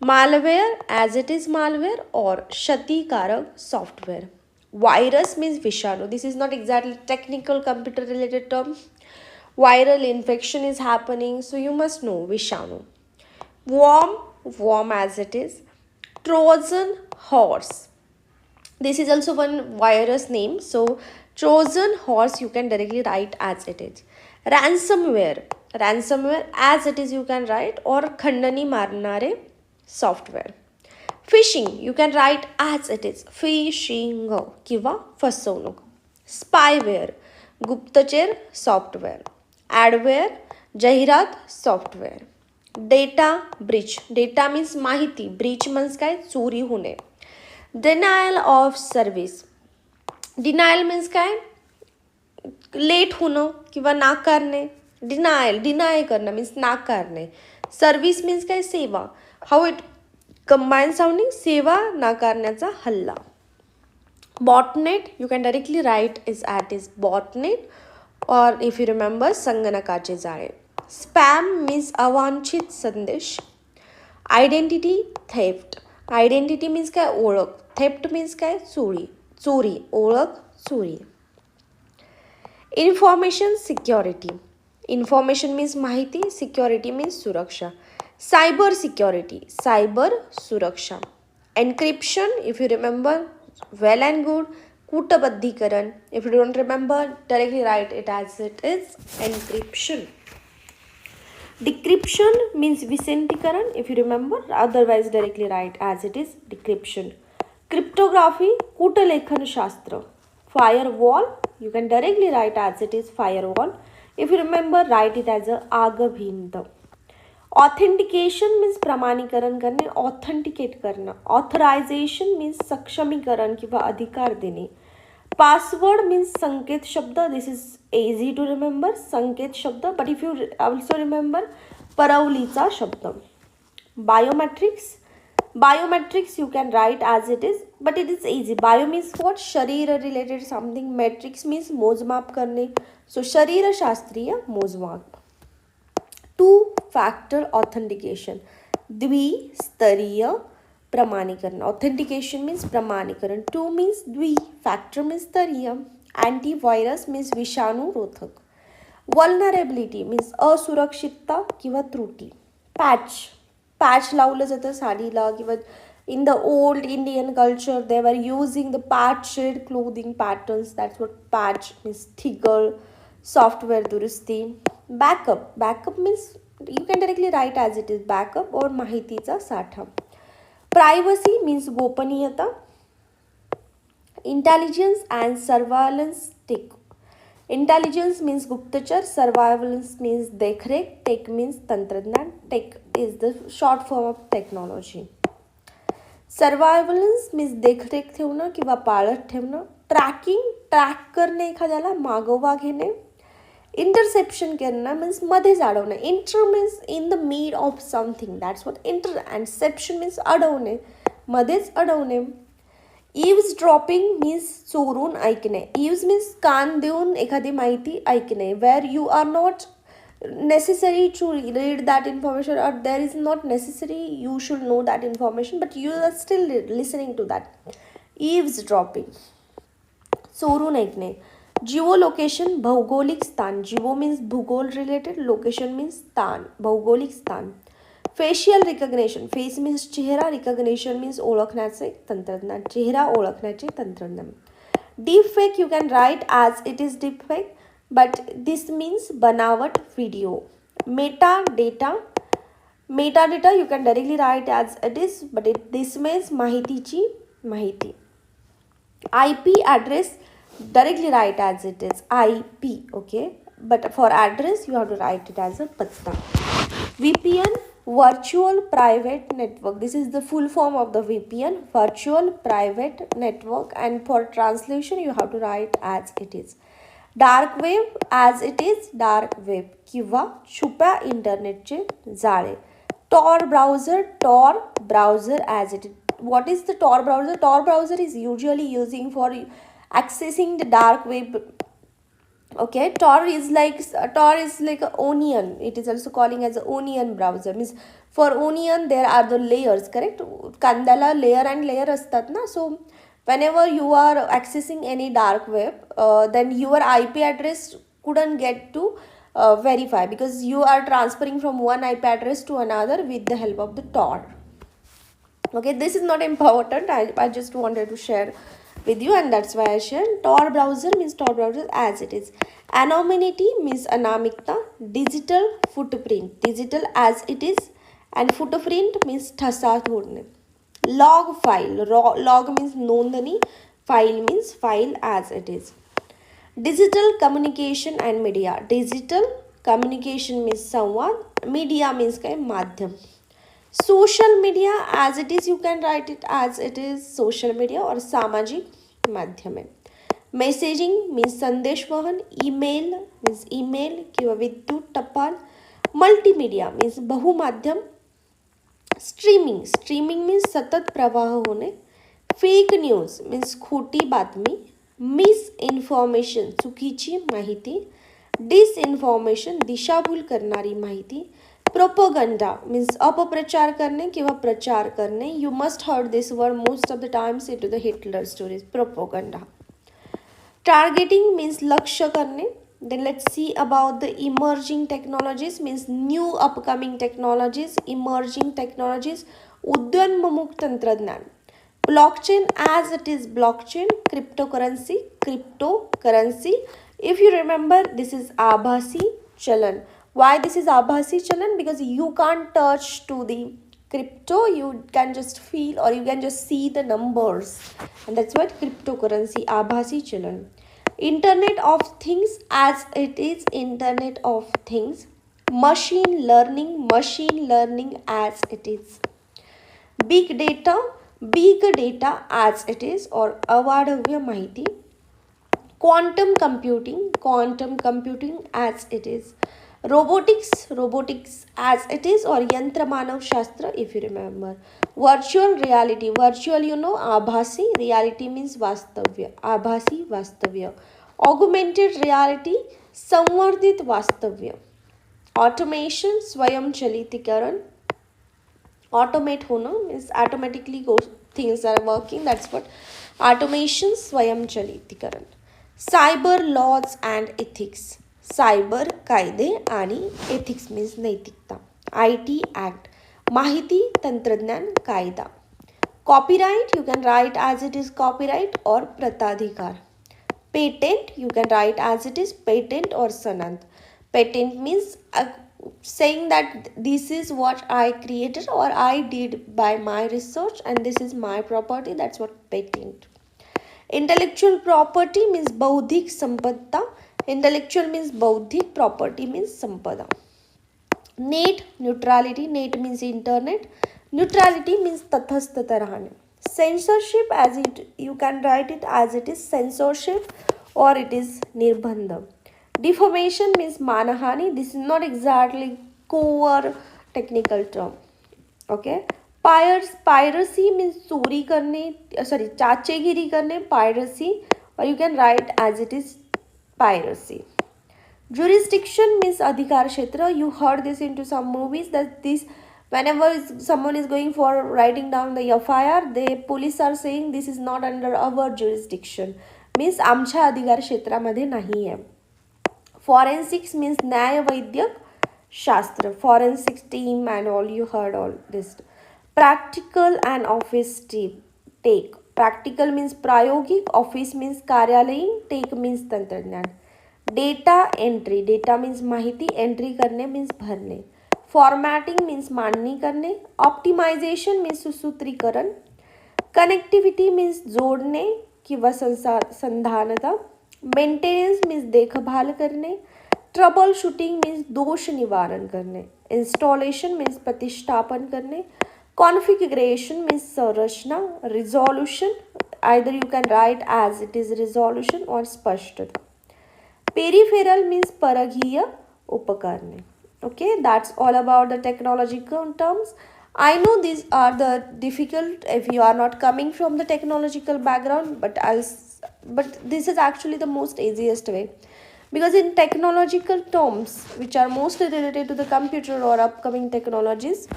Malware, as it is malware, or क्षतिकारक software. Virus means vishanu. This is not exactly technical computer related term. Viral infection is happening, so you must know vishanu. Worm as it is. Trojan horse. This is also one virus name, so Trojan horse you can directly write as it is. Ransomware as it is you can write, or khandani marnare software. Phishing, you can write as it is phishing किंवा फसवणूक. Spyware, गुप्तचर software. Adware, जाहिरात software. Data breach. Data means माहिती, breach means काय? चोरी होणे. Denial of service. Denial means काय? Late होणं किंवा नाकारणे. डिनाय करणं मीन्स नाकारणे. सर्व्हिस मीन्स काय? सेवा. हाऊ इट कंबाईन साऊंडिंग, सेवा नाकारण्याचा हल्ला. Botnet, you can directly write is botnet, or if you remember संगणकाचे जाळे. Spam means अवांछित संदेश. Identity theft. Identity means काय? ओळख. Theft means काय? चोरी, ओळख, चोरी. Information security. Information means माहिती, security means सुरक्षा. Cyber security, cyber सुरक्षा. Encryption, if you remember, well and good. कूटबद्धीकरण, if you don't remember, directly write it as it is encryption. Decryption means विसेंटीकरण, if you remember, otherwise directly write as it is decryption. Cryptography, कूटलेखन शास्त्र. Firewall, you can directly write as it is firewall. If you remember, write it as a आगभिंत. Authentication means प्रमाणीकरण करणे, authenticate करणं. Authorisation means सक्षमीकरण किंवा अधिकार देणे. Password means संकेत शब्द. This is easy to remember, संकेत शब्द. But if you also remember, परवलीचा शब्द. Biometrics you can write as it is, but it is easy. Bio means what? शरीर रिलेटेड समथिंग. मेट्रिक्स मीन्स मोजमाप करणे. सो शरीरशास्त्रीय मोजमाप. टू फॅक्टर ऑथेंटिकेशन, द्विस्तरीय प्रमाणीकरण. ऑथेंटिकेशन मीन्स प्रमाणीकरण. टू मीन्स द्वि, फॅक्टर मीन्स स्तरीय. अँटीव्हायरस मीन्स विषाणूरोधक. वल्नरेबिलिटी मीन्स असुरक्षितता किंवा त्रुटी. पॅच लावलं जातं साडीला किंवा in the old Indian culture they were using the patched clothing patterns. That's what patch means. ठिगळ, सॉफ्टवेअर दुरुस्ती. Backup means you can directly write as it is backup, or माहितीचा साठा. Privacy means गोपनीयता. Intelligence and surveillance tech. Intelligence means गुप्तचर, surveillance means देखरेख, tech means तंत्रज्ञान. Tech is the short form of technology. Surveillance means देखरेख ठेवणं किंवा पाळत ठेवणं. ट्रॅकिंग ट्रॅक करणे, एखाद्याला मागोवा घेणे. इंटरसेप्शन करणं मीन्स मध्येच अडवणे. Inter means in the mid of something, that's what inter. And ception means अडवणे, मध्येच अडवणे. इव्ज ड्रॉपिंग मीन्स चोरून ऐकणे. इव्ज मीन्स कान देऊन एखादी माहिती ऐकणे. Where you are not necessary to read that information, or there is not necessary you should know that information, but you are still listening to that. Eavesdropping. चोरून ऐकणे. जिओ लोकेशन भौगोलिक स्थान. जिओ मीन्स भूगोल रिलेटेड, लोकेशन मीन्स स्थान, भौगोलिक स्थान. Facial recognition. Face means चेहरा, recognition means ओळखण्याचे तंत्रज्ञान, चेहरा ओळखण्याचे तंत्रज्ञान. Deep fake you can write as it is deep fake, but this means बनावट video. Metadata. Metadata you can directly write as it is, but this means माहितीची माहिती. IP address directly write as it is IP, okay, but for address you have to write it as a patta. VPN, virtual private network. This is the full form of the VPN, virtual private network, and for translation you have to write as it is. Dark web as it is dark web किंवा छुप्या इंटरनेटचे जाळे. Tor browser, Tor browser as it is. what is the Tor browser? Tor browser is usually using for accessing the dark web. Okay, Tor is like a onion. It is also calling as a onion browser. Means for onion there are the layers, correct? Kandala layer and layer astat na. So whenever you are accessing any dark web, then your IP address couldn't get to verify, because you are transferring from one IP address to another with the help of the Tor. Okay, this is not important. I just wanted to share with you, and that's why I shared. Tor browser means Tor browser as it is. Anonymity means anamikta. Digital footprint, digital as it is, and footprint means thasa thodne. Log file, log means nondani, file means file as it is. Digital communication and media. Digital communication means samvad, media means kai madhyam. Social media as it is, you can write it as it is social media or samajik madhyam. Messaging means sandesh vahan. Email means email किंवा विद्युत टपाल. Multimedia means बहुमाध्यम. Streaming, streaming means सतत प्रवाह होणे. Fake news means खोटी बातमी. Misinformation चुकीची माहिती. Disinformation दिशाभूल करणारी माहिती. Propaganda means अपप्रचार करणे किंवा प्रचार करणे. You must heard this word most of the times into the Hitler stories. Propaganda. Targeting means लक्ष्य करणे. Then let's see about the emerging technologies means new upcoming technologies, emerging technologies. उदयोन्मुख तंत्रज्ञान. Blockchain as it is blockchain. Cryptocurrency, cryptocurrency. If you remember, this is आभासी चलन. Why this is Abhasi Chalan? Because you can't touch to the crypto, you can just feel or you can just see the numbers, and that's what cryptocurrency, Abhasi Chalan. Internet of Things as it is Internet of Things. Machine learning as it is. Big data as it is or अवाढव्य माहिती. Quantum computing as it is. Robotics as it is or यंत्र मानव शास्त्र, if you remember. Virtual reality, virtual you know, आभासी. Reality means वास्तव्य, आभासी वास्तव्य. Augmented reality, संवर्धित वास्तव्य. Automation, स्वयंचलितीकरण. Automate होना means automatically things are working, that's what automation, स्वयंचलितीकरण. Cyber laws and ethics. Cyber कायदे आणि एथिक्स मीन्स नैतिकता. IT ॲक्ट, माहिती तंत्रज्ञान कायदा. Copyright you can write as it is copyright और प्रताधिकार. Patent you can write as it is patent और सनद. Patent means saying that this is what I created or I did by my research and this is my property, that's what patent. Intellectual property means बौद्धिक संपदा. Intellectual means बौद्धिक, property means संपदा. Net neutrality, net means internet, neutrality means तटस्थ राहणे. Censorship as it you can write it as it is censorship और it is निर्बंध. Deformation means मानहानी. This is not exactly core technical term. Okay. Piracy means चोरी करणे, sorry चाचेगिरी करणे, piracy, और you can write as it is piracy. Jurisdiction means अधिकार क्षेत्र. You heard this into some movies that this whenever someone is going for writing down the FIR, the police are saying this is not under our jurisdiction. Means आमच्या अधिकार क्षेत्रामध्ये नाही आहे. Forensics means न्याय वैद्यक शास्त्र. Forensics team and all, you heard all this. Practical and office take. Practical means प्रायोगिक, office means कार्यालयीन, take means तंत्रज्ञान. डेटा एंट्री, डेटा मीन्स माहिती, एंट्री करणे मीन्स भरणे. फॉर्मॅटिंग मीन्स मांडणी करणे. ऑप्टिमायझेशन मीन्स सुसूत्रीकरण. कनेक्टिव्हिटी मीन्स जोडणे किंवा संधानता. मेंटेनन्स मीन्स देखभाल करणे. ट्रबल शूटिंग मीन्स दोष निवारण करणे. इन्स्टॉलेशन मीन्स प्रतिष्ठापन करणे. कॉन्फिगरेशन मीन्स संरचना. Resolution either you can write as it is resolution और स्पष्टता. Peripheral means परघीय उपकरणे. Okay, that's all about the technological terms. I know these are the difficult if you are not coming from the technological background, but this is actually the most easiest way, because in technological terms which are mostly related to the computer or upcoming technologies,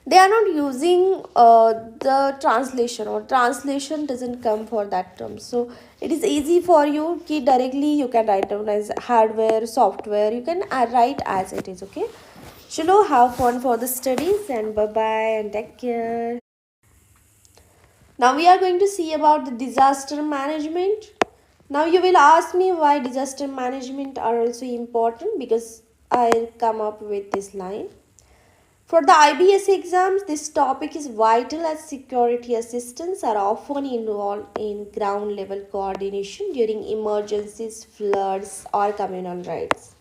they are not using the translation, or translation doesn't come for that term. So it is easy for you ki directly you can write down as hardware, software, you can write as it is. Okay, chalo, have fun for the studies and bye bye and take care. Now we are going to see about the disaster management. Now you will ask me why disaster management are also important, because I'll come up with this line. For the IBS exams, this topic is vital as security assistants are often involved in ground level coordination during emergencies, floods, or communal raids.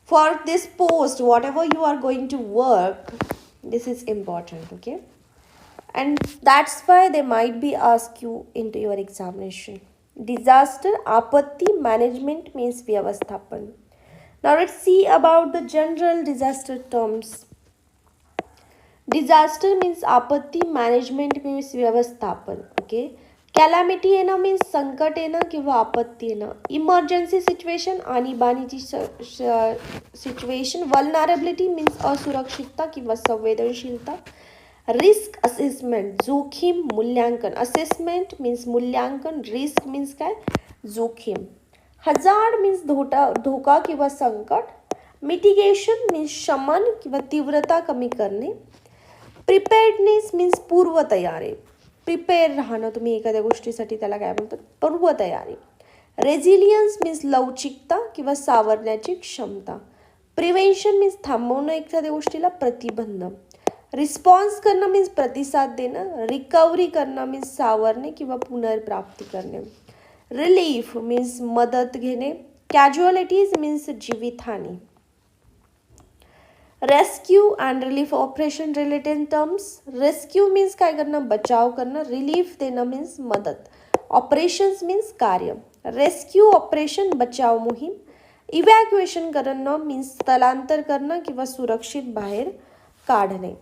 For this post, whatever you are going to work, this is important, okay? And that's why they might be ask you into your examination. Disaster आपत्ती management means व्यवस्थापन. Now let's see about the general disaster terms. Disaster means आपत्ती, management means व्यवस्थापन. Okay. Calamity येणं means संकट येणं किंवा आपत्ती येणं. इमर्जन्सी सिच्युएशन, आणीबाणीची सिच्युएशन. वल्नरेबिलिटी मीन्स असुरक्षितता किंवा संवेदनशीलता. रिस्क असेसमेंट, जोखीम मूल्यांकन. असेसमेंट मीन्स मूल्यांकन, रिस्क मीन्स काय, जोखीम. हजार्ड मीन्स धोका किंवा संकट. मिटिगेशन मीन्स शमन किंवा तीव्रता कमी करणे. प्रिपेअर्डनेस मीन्स पूर्वतयारी. प्रिपेअर राहणं, तुम्ही एखाद्या गोष्टीसाठी त्याला काय म्हणतात, पूर्वतयारी. रेझिलियन्स मीन्स लवचिकता किंवा सावरण्याची क्षमता. प्रिव्हेन्शन मीन्स थांबवणं एखाद्या गोष्टीला, प्रतिबंध. रिस्पॉन्स करणं मीन्स प्रतिसाद देणं. रिकव्हरी करणं मीन्स सावरणे किंवा पुनर्प्राप्ती करणे. रिलीफ मीन्स मदत घेणे. कॅज्युअलिटीज मीन्स जीवितहानी. Rescue and relief operation related terms. Rescue means काय करणं, बचाव करणं. रिलीफ देणं मीन्स मदत. ऑपरेशन्स मीन्स कार्य. रेस्क्यू ऑपरेशन बचाव मोहीम. इव्हॅक्युएशन करणं मीन्स स्थलांतर करणं किंवा सुरक्षित बाहेर काढणे.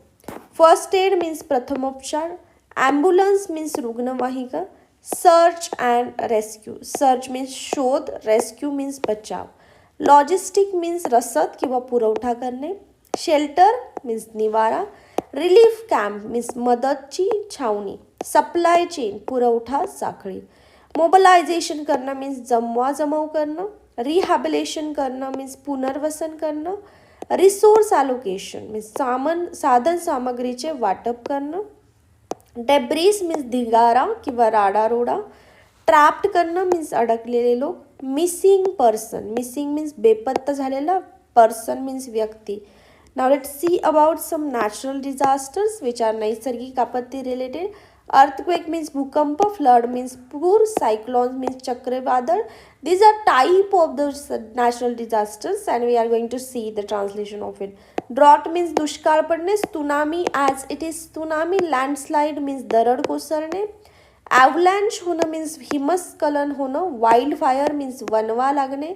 फर्स्ट एड मीन्स प्रथमोपचार. ॲम्ब्युलन्स मीन्स रुग्णवाहिका. Search and rescue. Search means शोध, रेस्क्यू मीन्स बचाव. लॉजिस्टिक मीन्स रसद किंवा पुरवठा करणे. शेल्टर मीन्स निवारा. रिलीफ कॅम्प मीन्स मदतची छावणी. सप्लाय चेन पुरवठा साखळी. मोबिलायझेशन करणं मीन्स जमवाजमव करणं. रिहॅबिलेशन करणं मीन्स पुनर्वसन करणं. रिसोर्स ॲलोकेशन मीन्स साधन सामग्रीचे वाटप करणं. डेब्रिस मीन्स धिगारा किंवा राडारोडा. ट्रॅप्ड करणं मीन्स अडकलेले लोक. मिसिंग पर्सन, मिसिंग मीन्स बेपत्ता झालेला. पर्सन मीन्स व्यक्ती. Now let's see about some natural disasters which are नैसर्गिक आपत्ती related. Earthquake means bhukampa, flood means poor, cyclones means chakravadal. These are type of the natural disasters and we are going to see the translation of it. Drought means dushkal padne, tsunami as it is tsunami, landslide means darad कोसळणे, avalanche होणं means हिमस्खलन होणं, wildfire means वणवा लागणे,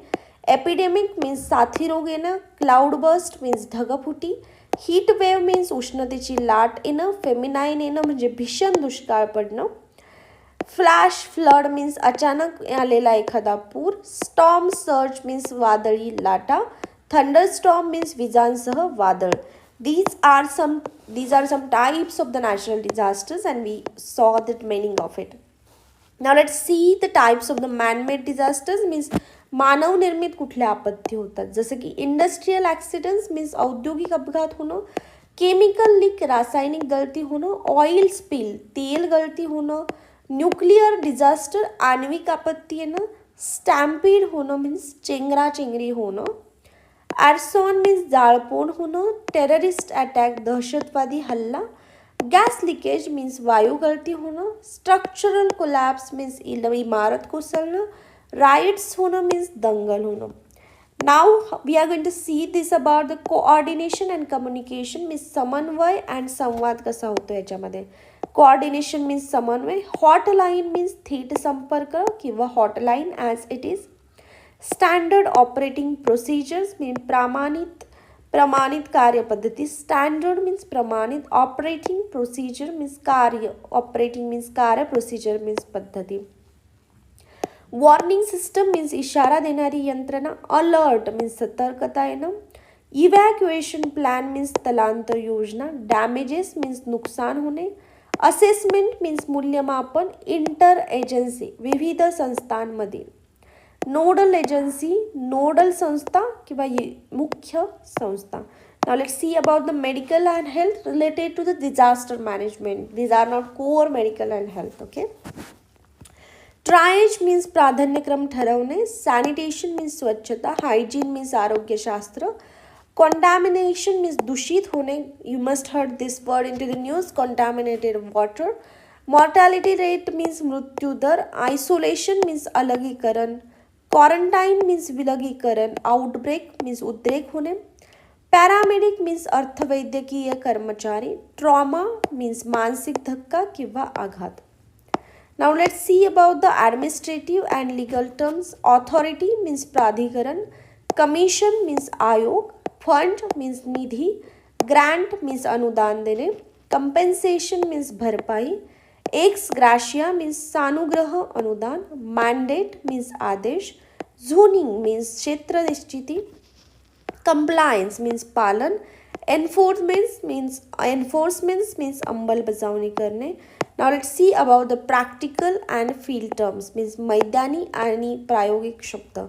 epidemic means साथी रोग येणं, cloud burst means ढगफुटी, heat wave means उष्णतेची लाट येणं, फेमिनाईन येणं म्हणजे भीषण दुष्काळ पडणं, फ्लॅश फ्लड मीन्स अचानक आलेला एखादा पूर, स्टॉर्म सर्ज मीन्स वादळी लाटा, थंडर स्टॉर्म मीन्स विजांसह वादळ. These are some types of the natural disasters and we saw the meaning of it. Now let's see the types of the man-made disasters means मानव निर्मित कुठल्या आपत्ती होतात, जसं की industrial accidents means औद्योगिक अपघात होणं, केमिकल लीक रासायनिक गळती होणं, ऑइल स्पिल तेल गळती होणं, न्यूक्लिअर डिझास्टर आण्विक आपत्ती येणं, स्टॅम्पीड होणं मीन्स चेंगराचेंगरी होणं, आर्सॉन मीन्स जाळपोळ होणं, टेररिस्ट अटॅक दहशतवादी हल्ला, गॅस लिकेज मीन्स वायू गळती होणं, स्ट्रक्चरल कोलॅप्स मीन्स इमारत कोसळणं, राइट्स होणं मीन्स दंगल होणं. नाव we are going to see this about the coordination and communication means समन्वय अँड संवाद कसा होतो याच्यामध्ये. कोऑर्डिनेशन मीन्स समन्वय, हॉटलाईन मीन्स थेट संपर्क किंवा hotline as it is, standard operating procedures means प्रमाणित कार्यपद्धती, स्टँडर्ड मीन्स प्रमाणित, ऑपरेटिंग प्रोसिजर मीन्स कार्य, ऑपरेटिंग मीन्स कार्य, प्रोसिजर मीन्स पद्धती. वॉर्निंग सिस्टम मीन्स इशारा देणारी यंत्रणा, अलर्ट मीन्स सतर्कता येणं, इव्हॅक्युएशन प्लॅन मीन्स स्थलांतर योजना, डॅमेजेस मीन्स नुकसान होणे, असेसमेंट मीन्स मूल्यमापन, इंटर एजन्सी विविध संस्थांमधील, नोडल एजन्सी नोडल संस्था किंवा मुख्य संस्था. Now let's see about the medical and health related to the disaster management. These are not core medical and health, okay? Triage means प्राधान्यक्रम ठरवणे, सॅनिटेशन मीन्स स्वच्छता, hygiene means आरोग्यशास्त्र, contamination means दूषित होणे, you must heard this word in to the news, contaminated water, mortality rate means मृत्यूदर, isolation means अलगीकरण, quarantine means विलगीकरण, outbreak means उद्रेक होणे, पॅरामेडिक मीन्स अर्थवैद्यकीय कर्मचारी, ट्रॉमा मीन्स मानसिक धक्का किंवा आघात. Now let's see about the administrative and legal terms. Authority means प्राधिकरण, commission means आयोग, fund means निधी, grant means अनुदान देणे, compensation means भरपाई, ex gratia means सानुग्रह अनुदान, mandate means आदेश, zoning means क्षेत्र निश्चिती, compliance means पालन, enforcement means अंमलबजावणी करणे. Now let's see about the practical and field terms means मैदानी आणि प्रायोगिक शब्द.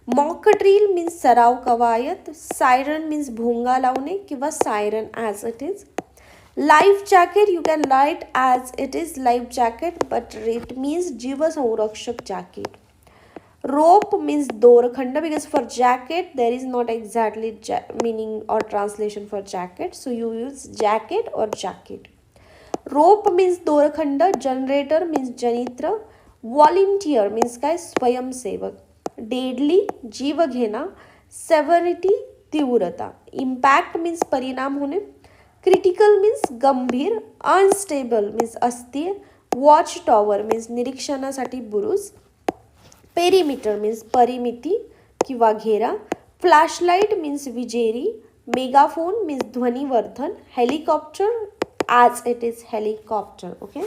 मॉक ड्रिल मीन्स सराव कवायत, सायरन मीन्स भोंगा लावणे किंवा siren as it is, life jacket you can write as it is life jacket but it means जीवसंरक्षक जॅकेट. रोप मीन्स दोरखंड because for jacket there is not exactly meaning or translation for jacket, so you use jacket or jacket. Rope means दोरखंड, generator means जनित्र, व्हॉलिंटियर means काय स्वयंसेवक, deadly जीव घेणा, सेव्हरिटी तीव्रता, impact means परिणाम होणे, critical means गंभीर, unstable means अस्थिर, वॉच टॉवर मीन्स निरीक्षणासाठी बुरुज, पेरिमीटर मीन्स परिमिती किंवा घेरा, फ्लॅशलाईट मीन्स विजेरी, मेगाफोन मीन्स ध्वनिवर्धन, helicopter as it is helicopter. Okay,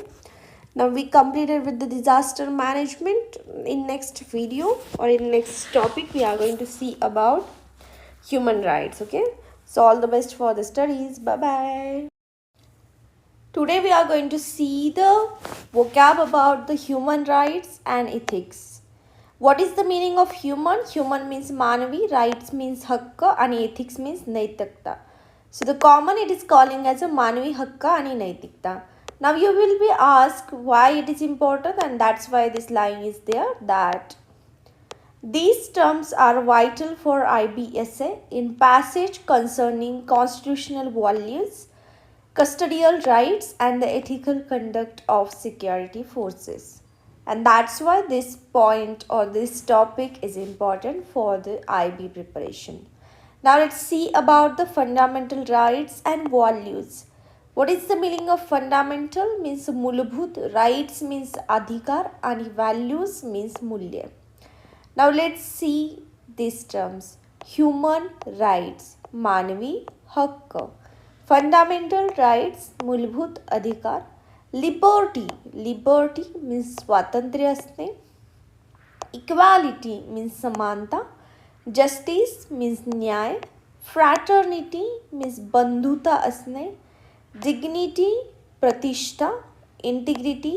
now we completed with the disaster management. In next video or in next topic we are going to see about human rights. Okay, so all the best for the studies. Bye bye. Today we are going to see the vocab about the human rights and ethics. What is the meaning of human? Human means manavi, rights means hakka and ethics means naitikta. So the common it is calling as a manvi hakka and naitikta. Now you will be asked why it is important, and that's why this line is there, that these terms are vital for IBSA in passage concerning constitutional values, custodial rights and the ethical conduct of security forces. And that's why this point or this topic is important for the IB preparation. Now let's see about the fundamental rights and values. What is the meaning of fundamental? Means मूलभूत, rights means अधिकार and values means मूल्य. Now let's see these terms. Human rights, मानवी हक्क. Fundamental rights, मूलभूत अधिकार. Liberty, liberty means स्वातंत्र्य असणे. Equality means समानता. Justice means न्याय. Fraternity means बंधुता असणे. Dignity प्रतिष्ठा. Integrity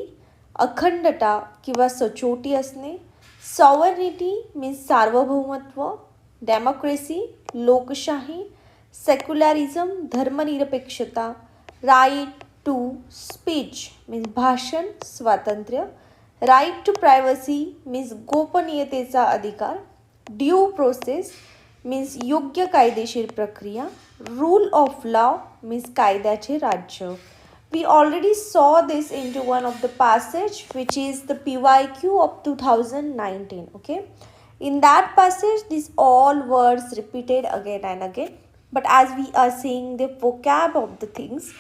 अखंडता किंवा सचोटी असणे. Sovereignty means सार्वभौमत्व. Democracy लोकशाही. Secularism धर्मनिरपेक्षता. Right to speech means भाषण स्वातंत्र्य. Right to privacy means गोपनीयतेचा अधिकार. Due process means योग्य कायदेशीर प्रक्रिया. Rule of law means कायद्याचे राज्य. We already saw this into one of the passage which is the PYQ of 2019. Okay, in that passage these all words repeated again and again, but as we are seeing the vocab of the things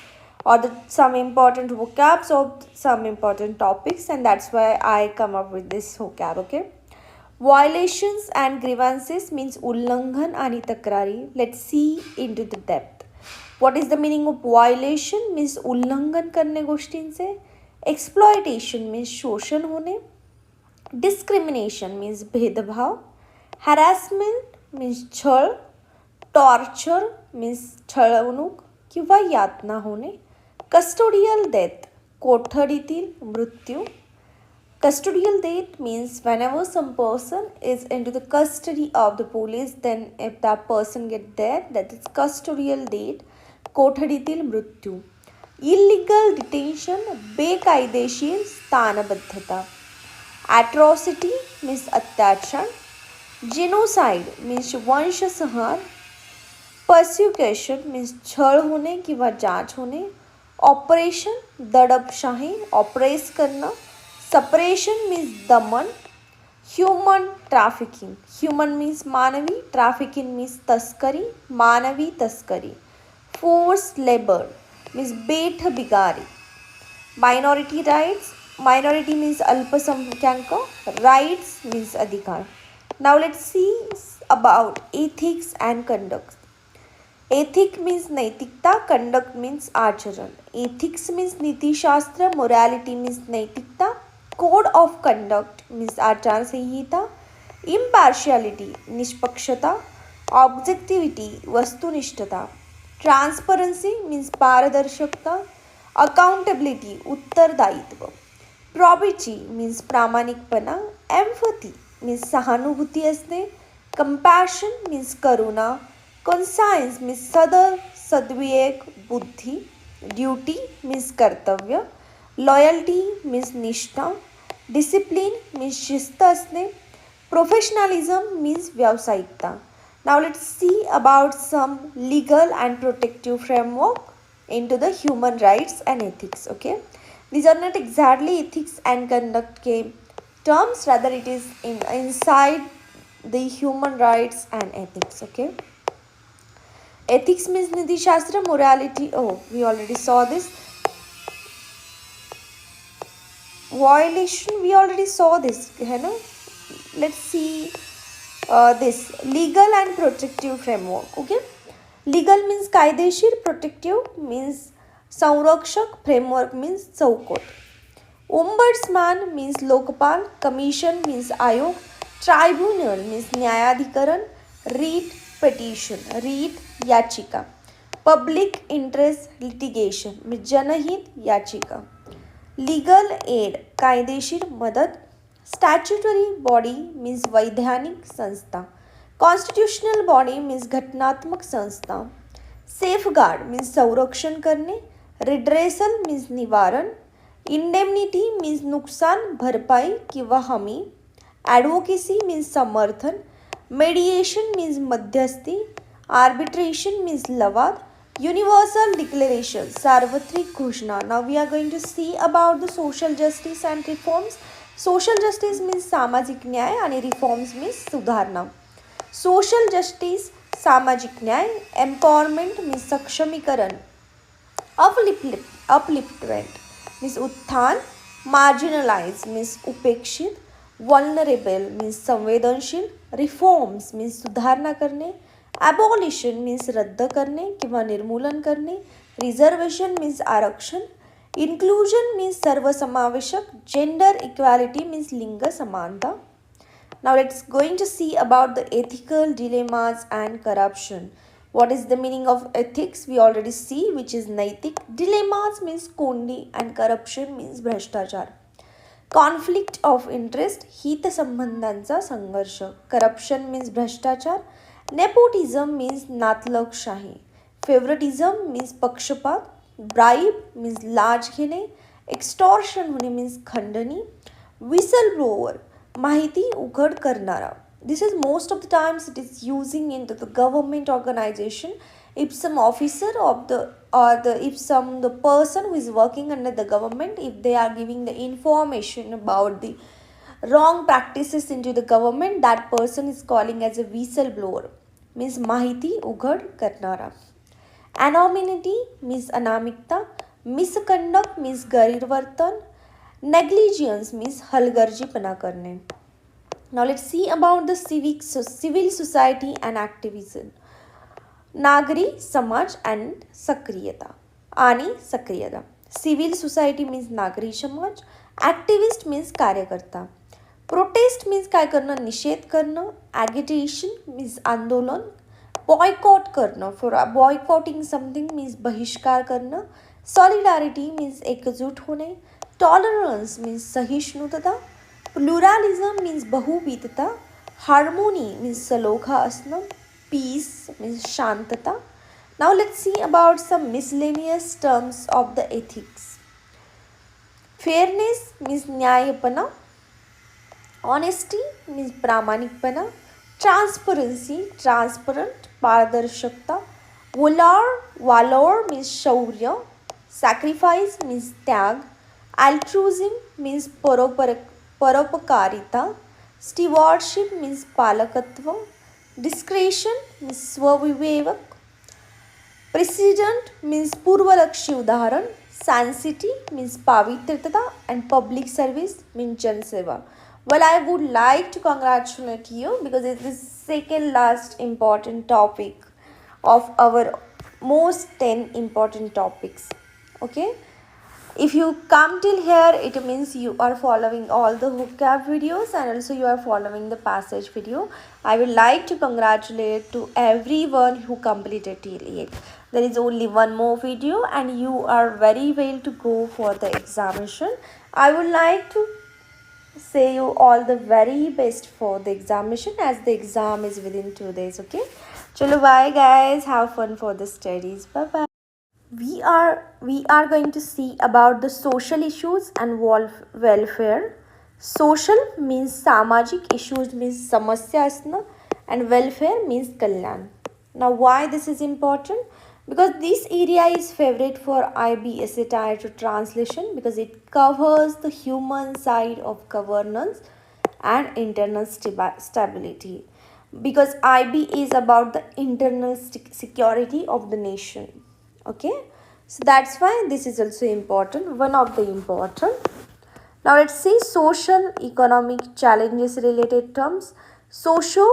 or some important vocabs of some important topics, and that's why I come up with this vocab. Okay, violations and grievances means उल्लंघन आणि तक्रारी. Let's see into the depth. What is the meaning of violation? Means उल्लंघन करणे गोष्टींचे. Exploitation means शोषण होणे. Discrimination means भेदभाव. Harassment means छळ. Torture means छळवणूक किंवा यातना होणे. Custodial death कोठडीतील मृत्यू. Custodial death means whenever some person is into the custody of the police, then if that person get dead, that is custodial death. कोठडीतील मृत्यू. Illegal detention बेकायदेशीर स्थानबद्धता. Atrocity means अत्याचार. Genocide means वंशसंहार. Persecution means छळ होणे किंवा जाच होणे. ऑपरेशन दडपशाही ऑपरेस करणं. सपरेशन मीन्स दमन. ह्युमन ट्रॅफिकिंग ह्युमन मीन्स मानवी. ट्रॅफिकिंग मीन्स तस्करी मानवी तस्करी. Forced labor means बेठबिगारी. Minority rights, minority means अल्पसंख्याक. Rights means अधिकार. Now let's see about ethics and conduct. Ethic means नैतिकता. Conduct means आचरण. Ethics means नीतिशास्त्र. Morality means नैतिकता. Code of conduct means आचार संहिता. Impartiality निष्पक्षता. Objectivity वस्तुनिष्ठता. ट्रान्सपरन्सी मीन्स पारदर्शकता. Accountability उत्तरदायित्व. Probity means प्रामाणिकपणा. एम्पथी मीन्स सहानुभूती असणे. कंपॅशन मीन्स करुणा. कॉन्सायन्स मीन्स सद्विवेक बुद्धी. ड्युटी मीन्स कर्तव्य. लॉयल्टी मीन्स निष्ठा. डिसिप्लिन मीन्स शिस्त असणे. प्रोफेशनलिझम मीन्स व्यावसायिकता. Now let's see about some legal and protective framework into the human rights and ethics. Okay, these are not exactly ethics and conduct terms, rather it is inside the human rights and ethics. Okay, ethics means niti shastra. Morality, oh we already saw this. Violation we already saw this, hai na? Let's see this legal and protective framework. Okay, legal means कायदेशीर. protective means संरक्षक. framework means चौकट. ombudsman means Lokpal. commission means आयोग. tribunal means न्यायाधिकरण. writ petition writ याचिका. public interest litigation means जनहित याचिका. legal aid कायदेशीर मदत. स्टॅच्युटरी बॉडी मीन्स वैधानिक संस्था. कॉन्स्टिट्यूशनल बॉडी मीन्स घटनात्मक संस्था. सेफगार्ड मीन्स संरक्षण करणे. रिड्रेसल मीन्स निवारण. इंडेमनिटी मीन्स नुकसान भरपाई किंवा हमी. ॲडव्होकेसी मीन्स समर्थन. मेडिएशन मीन्स मध्यस्थी. आर्बिट्रेशन मीन्स लवाद. Universal Declaration, Sarvatrik Ghoshna. Now we are going to see about the social justice and reforms. Social justice means सामाजिक न्याय आणि reforms means सुधारणा. Social justice, सामाजिक न्याय, empowerment means सक्षमीकरण, upliftment means उत्थान, marginalized means उपेक्षित, vulnerable means संवेदनशील, reforms means सुधारणा करणे, abolition means रद्द करणे किंवा निर्मूलन करणे, reservation means आरक्षण, inclusion means सर्वसमावेशक, gender equality means लिंग समानता. Now let's going to see about the ethical dilemmas and corruption. What is the meaning of ethics? We already see, which is naitik. Dilemmas means kondi and corruption means भ्रष्टाचार. Conflict of interest, हित संबंधांचा संघर्ष. Corruption means भ्रष्टाचार. Nepotism means नातलगशाही. Favoritism means पक्षपात. Bribe means लाच घेणे. Extortion होणे means खंडणी. Whistleblower, माहिती उघड करणारा. This is most of the times it is using into the government organization. If some officer of the person who is working under the government, if they are giving the information about the wrong practices into the government, that person is calling as a whistleblower. Means माहिती उघड करणारा. Anonymity means अनामिकता. Misconduct means गैरवर्तन. Negligence means हलगर्जीपणा करणे. Now let's see about the civil society and activism. नागरी समाज and सक्रियता आणि सक्रियता. Civil society means नागरी समाज. Activist means कार्यकर्ता. Protest means काय करणं, निषेध करणं. Agitation means आंदोलन. Boycott करणं, for boycotting something means बहिष्कार करणं. Solidarity means एकजूट होणे. Tolerance means सहिष्णुता. Pluralism means बहुविधता. Harmony means सलोखा असणं. Peace means शांतता. Now let's see about some miscellaneous terms of the ethics. Fairness means न्यायपणा. Honesty means प्रामाणिकपणा. Transparency, transparent, पारदर्शकता. Valor means शौर्य. Sacrifice means त्याग. Altruism means परोपकारिता. Stewardship means पालकत्व. Discretion means स्वविवेक. Precedent means पूर्वलक्षी उदाहरण. Sanctity means पावित्रता and public service means जनसेवा. Well, I would like to congratulate you because it is second last important topic of our most 10 important topics. Okay. If you come till here, it means you are following all the vocab videos and also you are following the passage video. I would like to congratulate to everyone who completed till yet. There is only one more video and you are very well to go for the examination. I would like to say you all the very best for the examination as the exam is within 2 days. Okay. Chalo, bye guys. Have fun for the studies. Bye bye. We are going to see about the social issues and welfare. Social means सामाजिक, issues means समस्या असणं and welfare means Kalyan. Now why this is important? Because this area is favorite for IB tied to translation because it covers the human side of governance and internal stability. Because IB is about the internal security of the nation. Okay, so that's why this is also important, one of the important. Now let's see social economic challenges related terms. Socio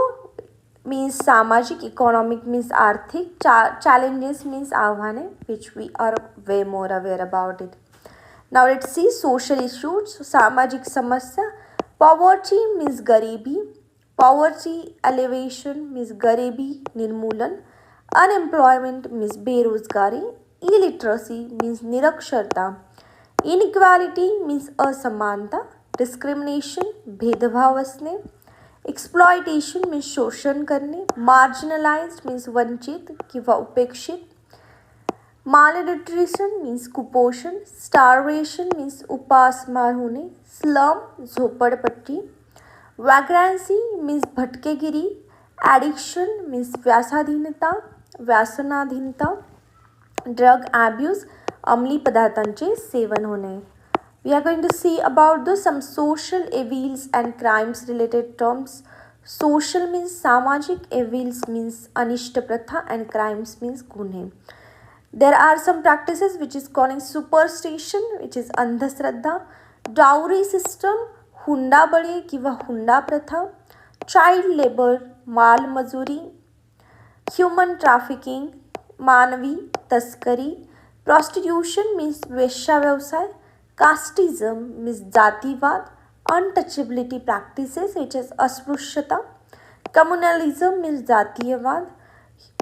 means सामाजिक, economic means आर्थिक, challenges means आव्हाने, which we are way more aware about it. Now let's see social issues. सामाजिक समस्या. Poverty means गरीबी. Poverty alleviation means गरीबी निर्मूलन. Unemployment means बेरोजगारी. Illiteracy means निरक्षरता. Inequality means असमानता. Discrimination भेदभाव असणे. Exploitation means शोषण करणे. Marginalized means वंचित किंवा उपेक्षित. Malnutrition means कुपोषण. Starvation means उपासमार होणे. Slum झोपडपट्टी. Vagrancy means भटकेगिरी. Addiction means व्यसनाधीनता. ड्रग ॲब्यूज, अंमली पदार्थांचे सेवन होणे. We are going to see about the some social evils and crimes related terms. Social means सामाजिक, evils means अनिष्ट प्रथा and crimes means गुन्हे. There are some practices which is calling superstition, which is अंधश्रद्धा, dowry system, हुंडाबळी किंवा हुंडा प्रथा, child labor, मालमजुरी, human trafficking, मानवी तस्करी, प्रॉस्टिट्यूशन मीन्स वेश्याव्यवसाय, कास्टिझम मीन्स जातीवाद, अनटचेबिलिटी प्रॅक्टिसेस विच इज अस्पृश्यता, कम्युनलिझम मीन्स जातीयवाद,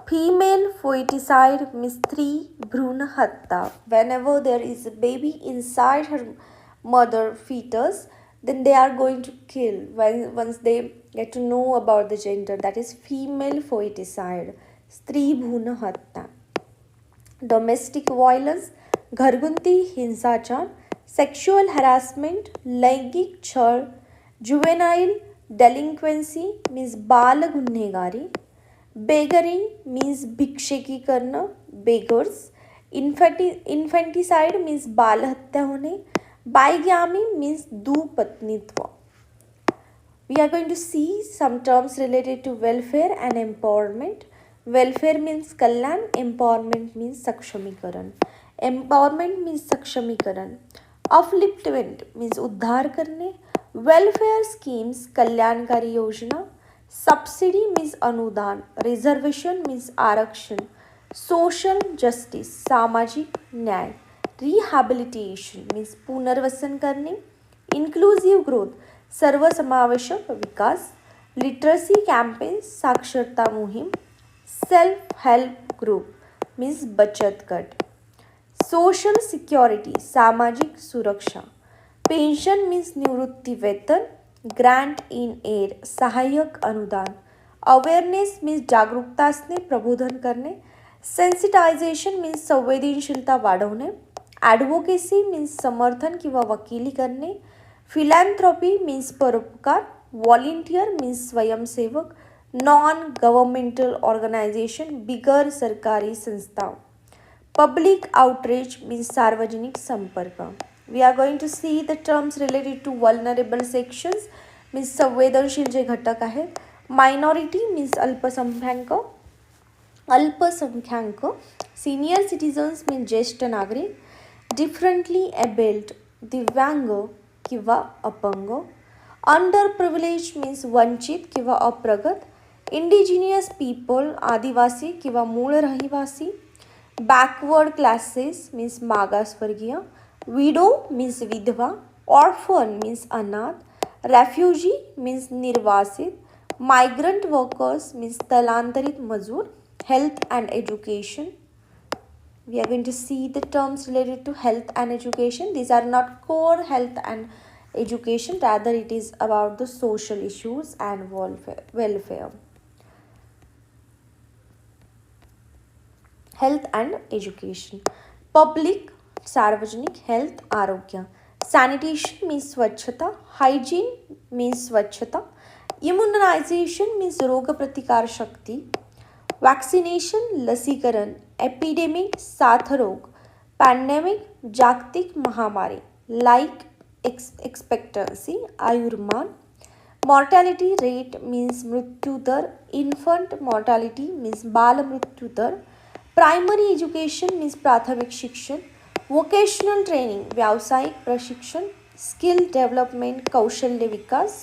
female foeticide means स्त्री भ्रूण हत्या. Whenever there is a baby inside her mother fetus, then they are going to kill once they get to know about the gender. That is female foeticide. स्त्री भ्रूण हत्या. Domestic violence, घरगुती हिंसाचार, sexual harassment, लैंगिक छळ, juvenile delinquency means बाल गुन्हेगारी, beggary means भिक्षेकी करणं, बेगर्स, इन्फेंटिसाइड मीन्स बालहत्या होणे, बायगॅमी means दुपत्नीत्व. We are going to see some terms related to welfare and empowerment. Welfare means Kalyan, empowerment means सक्षमीकरण. Empowerment means सक्षमीकरण. Upliftment means उद्धार करणे. Welfare schemes कल्याणकारी योजना. सबसिडी मीन्स अनुदान, reservation means आरक्षण, social justice सामाजिक न्याय, रिहॅबिलिटेशन मीन्स पुनर्वसन करणे, इन्क्लुझिव्ह ग्रोथ सर्वसमावेशक विकास, लिटरसी कॅम्पेन साक्षरता मोहीम, सेल्फ हेल्प ग्रुप मीन्स बचत गट, सोशल सिक्युरिटी सामाजिक सुरक्षा, पेन्शन मीन्स निवृत्ती वेतन, ग्रँट इन एड सहाय्यक अनुदान, अवेअरनेस मीन्स जागरूकता असणे प्रबोधन करणे, सेन्सिटायझेशन मीन्स संवेदनशीलता वाढवणे, ॲडव्होकेसी मीन्स समर्थन किंवा वकिली करणे, फिलॅन्थ्रॉपी मीन्स परोपकार, व्हॉलिंटियर मीन्स स्वयंसेवक, नॉन गव्हर्मेंटल ऑर्गनायझेशन बिगर सरकारी संस्था, पब्लिक आउटरीच मीन्स सार्वजनिक संपर्क. We are going to see the terms related to vulnerable sections means संवेदनशील जे घटक आहेत. Minority means अल्पसंख्याक, senior citizens means ज्येष्ठ नागरिक, differently abled दिव्यांग किंवा अपंग, underprivileged means वंचित किंवा अप्रगत, indigenous people आदिवासी किंवा मूळ रहिवासी, backward classes means मागासवर्गीय, विडो मीन्स विधवा, ऑर्फन मीन्स अनाथ, रेफ्युजी मीन्स निर्वासित, मायग्रंट वर्कर्स मीन्स स्थलांतरित मजूर, health and education. We are going to see the terms related to health and education. These are not core health and education, rather it is about the social issues and welfare. Health and education. Public सार्वजनिक, health आरोग्य, sanitation means स्वच्छता, hygiene means स्वच्छता, immunisation means रोगप्रतिकार शक्ती, vaccination लसीकरण, epidemic साथरोग, pandemic जागतिक महामारी, लाईफ एक्सपेक्टन्सी आयुर्मान, मॉर्टॅलिटी रेट मीन्स मृत्यूदर, इन्फंट मॉर्टॅलिटी मीन्स बालमृत्यूदर, प्रायमरी एज्युकेशन मीन्स प्राथमिक शिक्षण, वोकेशनल ट्रेनिंग व्यावसायिक प्रशिक्षण, स्किल डेव्हलपमेंट कौशल्य विकास,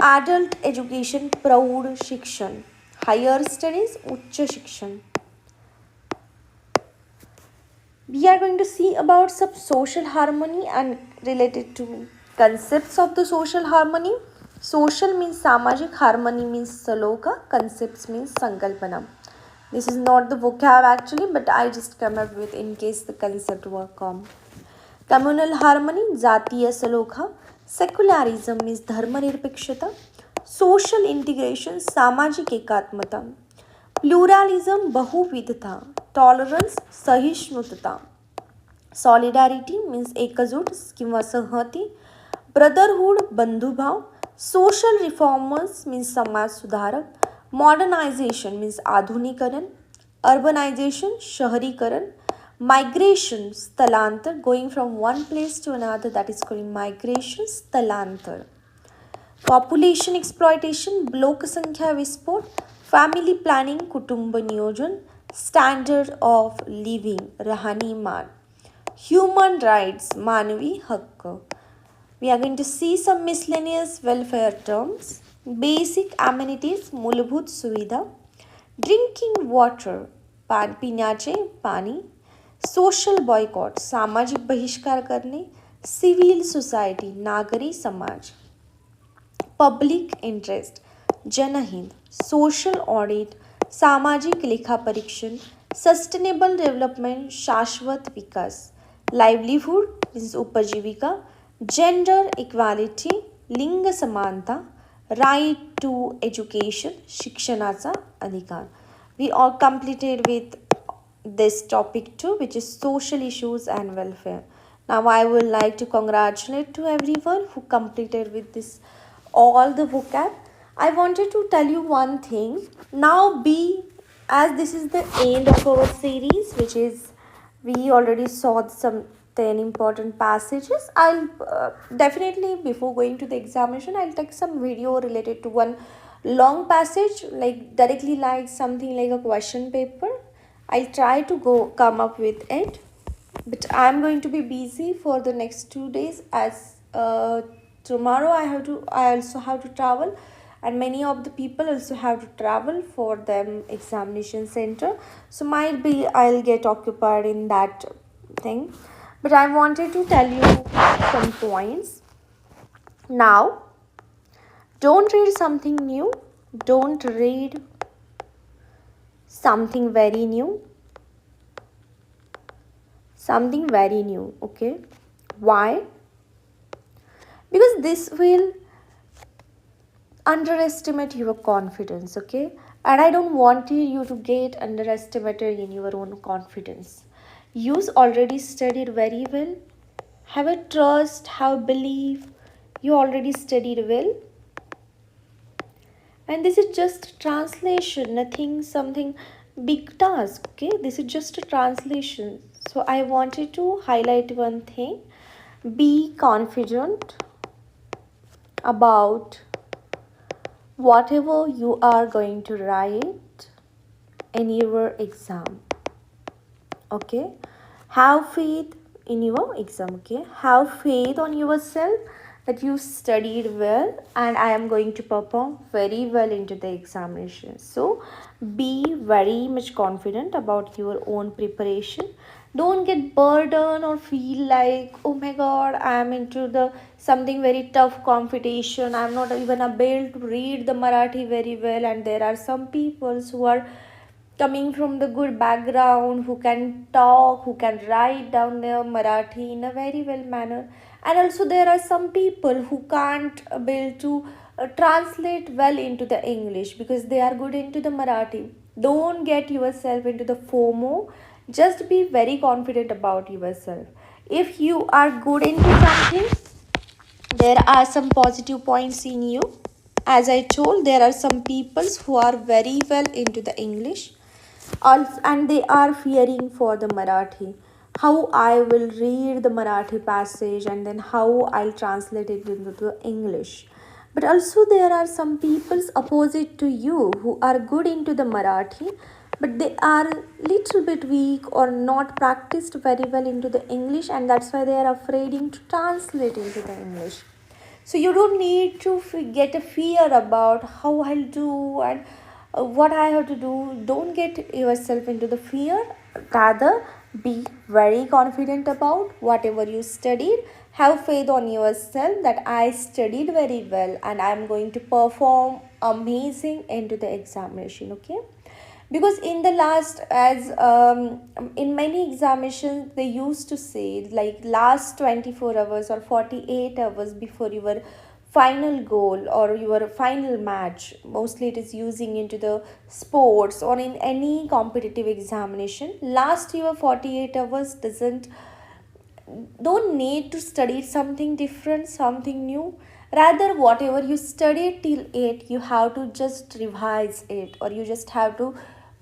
ॲडल्ट एज्युकेशन प्रौढ शिक्षण, हायर स्टडीज उच्च शिक्षण. We are going to see about some social harmony and related to concepts of the social harmony. Social means सामाजिक, harmony means सलोखा, concepts means संकल्पना. This is not the vocab actually, but I just come up with in case the concept were come. Communal harmony, जातीय सलोखा, secularism means धर्मनिरपेक्षता, social integration सामाजिक एकात्मता, pluralism बहुविधता, tolerance सहिष्णुता, solidarity means एकजूट किंवा संहती, brotherhood बंधुभाव, social reformers means समाज सुधारक, मॉडर्नायझेशन मीन्स आधुनिकरण, अर्बनायझेशन शहरीकरण, Migration, स्थलांतर, going from one place to another, that is called migration, स्थलांतर. Population exploitation, लोकसंख्या विस्फोट. Family planning, कुटुंब नियोजन. Standard of living, राहणीमान. Human rights, मानवी हक्क. We are going to see some miscellaneous welfare terms. Basic amenities, मूलभूत सुविधा. Drinking water, पिण्याचे पाणी. सोशल बॉयकॉट, सामाजिक बहिष्कार करणे. सिव्हिल सोसायटी, नागरी समाज. पब्लिक इंटरेस्ट, जनहित. सोशल ऑडिट, सामाजिक लेखापरीक्षण. सस्टेनेबल डेव्हलपमेंट, शाश्वत विकास. लाईव्हलीहूड मीन्स उपजीविका. जेंडर इक्वॅलिटी, लिंग समानता. राईट टू एज्युकेशन, शिक्षणाचा अधिकार. We all completed with this topic too, which is social issues and welfare. Now I would like to congratulate to everyone who completed with this all the vocab. I wanted to tell you one thing. Now be, as this is the end of our series, which is we already saw some 10 important passages. I'll definitely, before going to the examination, I'll take some video related to one long passage, like directly like something like a question paper. I'll try to come up with it, but I'm going to be busy for the next 2 days, as tomorrow I also have to travel, and many of the people also have to travel for them examination center, so might be I'll get occupied in that thing. But I wanted to tell you some points. Now, don't read something new. Don't read something very new. Something very new, okay? Why? Because this will underestimate your confidence, okay? And I don't want you to get underestimated in your own confidence. You already studied very well. Have a trust, have belief. You already studied well. And this is just translation, nothing something big task, okay? This is just a translation. So I wanted to highlight one thing. Be confident about whatever you are going to write in your exam, okay? Have faith in your exam, okay? Have faith on yourself that you studied well, and I am going to perform very well into the examination. So be very much confident about your own preparation. Don't get burdened or feel like, oh my god, I am into the something very tough competition, I am not even able to read the Marathi very well. And there are some people who are coming from the good background, who can talk, who can write down their Marathi in a very well manner. And also there are some people who can't able to translate well into the English because they are good into the Marathi. Don't get yourself into the FOMO. Just be very confident about yourself. If you are good into something, there are some positive points in you. As I told, there are some people who are very well into the English, and they are fearing for the Marathi. How I will read the Marathi passage and then how I'll translate it into the English. But also there are some people opposite to you who are good into the Marathi, but they are little bit weak or not practiced very well into the English, and that's why they are afraid to translate into the English. So you don't need to get a fear about how I'll do and what I have to do. Don't get yourself into the fear. Rather, be very confident about whatever you studied. Have faith on yourself that I studied very well and I am going to perform amazing into the examination, okay? Because in the last, as in many examinations, they used to say like last 24 hours or 48 hours before your final goal or your final match, mostly it is using into the sports or in any competitive examination. Last your 48 hours don't need to study something different, something new. Rather, whatever you studied till 8, you have to just revise it, or you just have to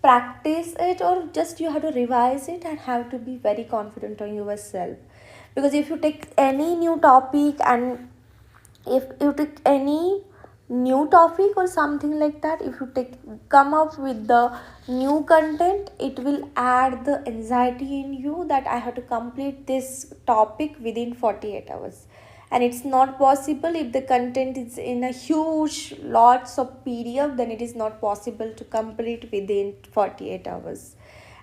practice it, or just you have to revise it and have to be very confident on yourself. Because if you take any new topic, and if you take any new topic or something like that, if you take come up with the new content, it will add the anxiety in you that I have to complete this topic within 48 hours. And it's not possible. If the content is in a huge lots of pdf, then it is not possible to complete within 48 hours.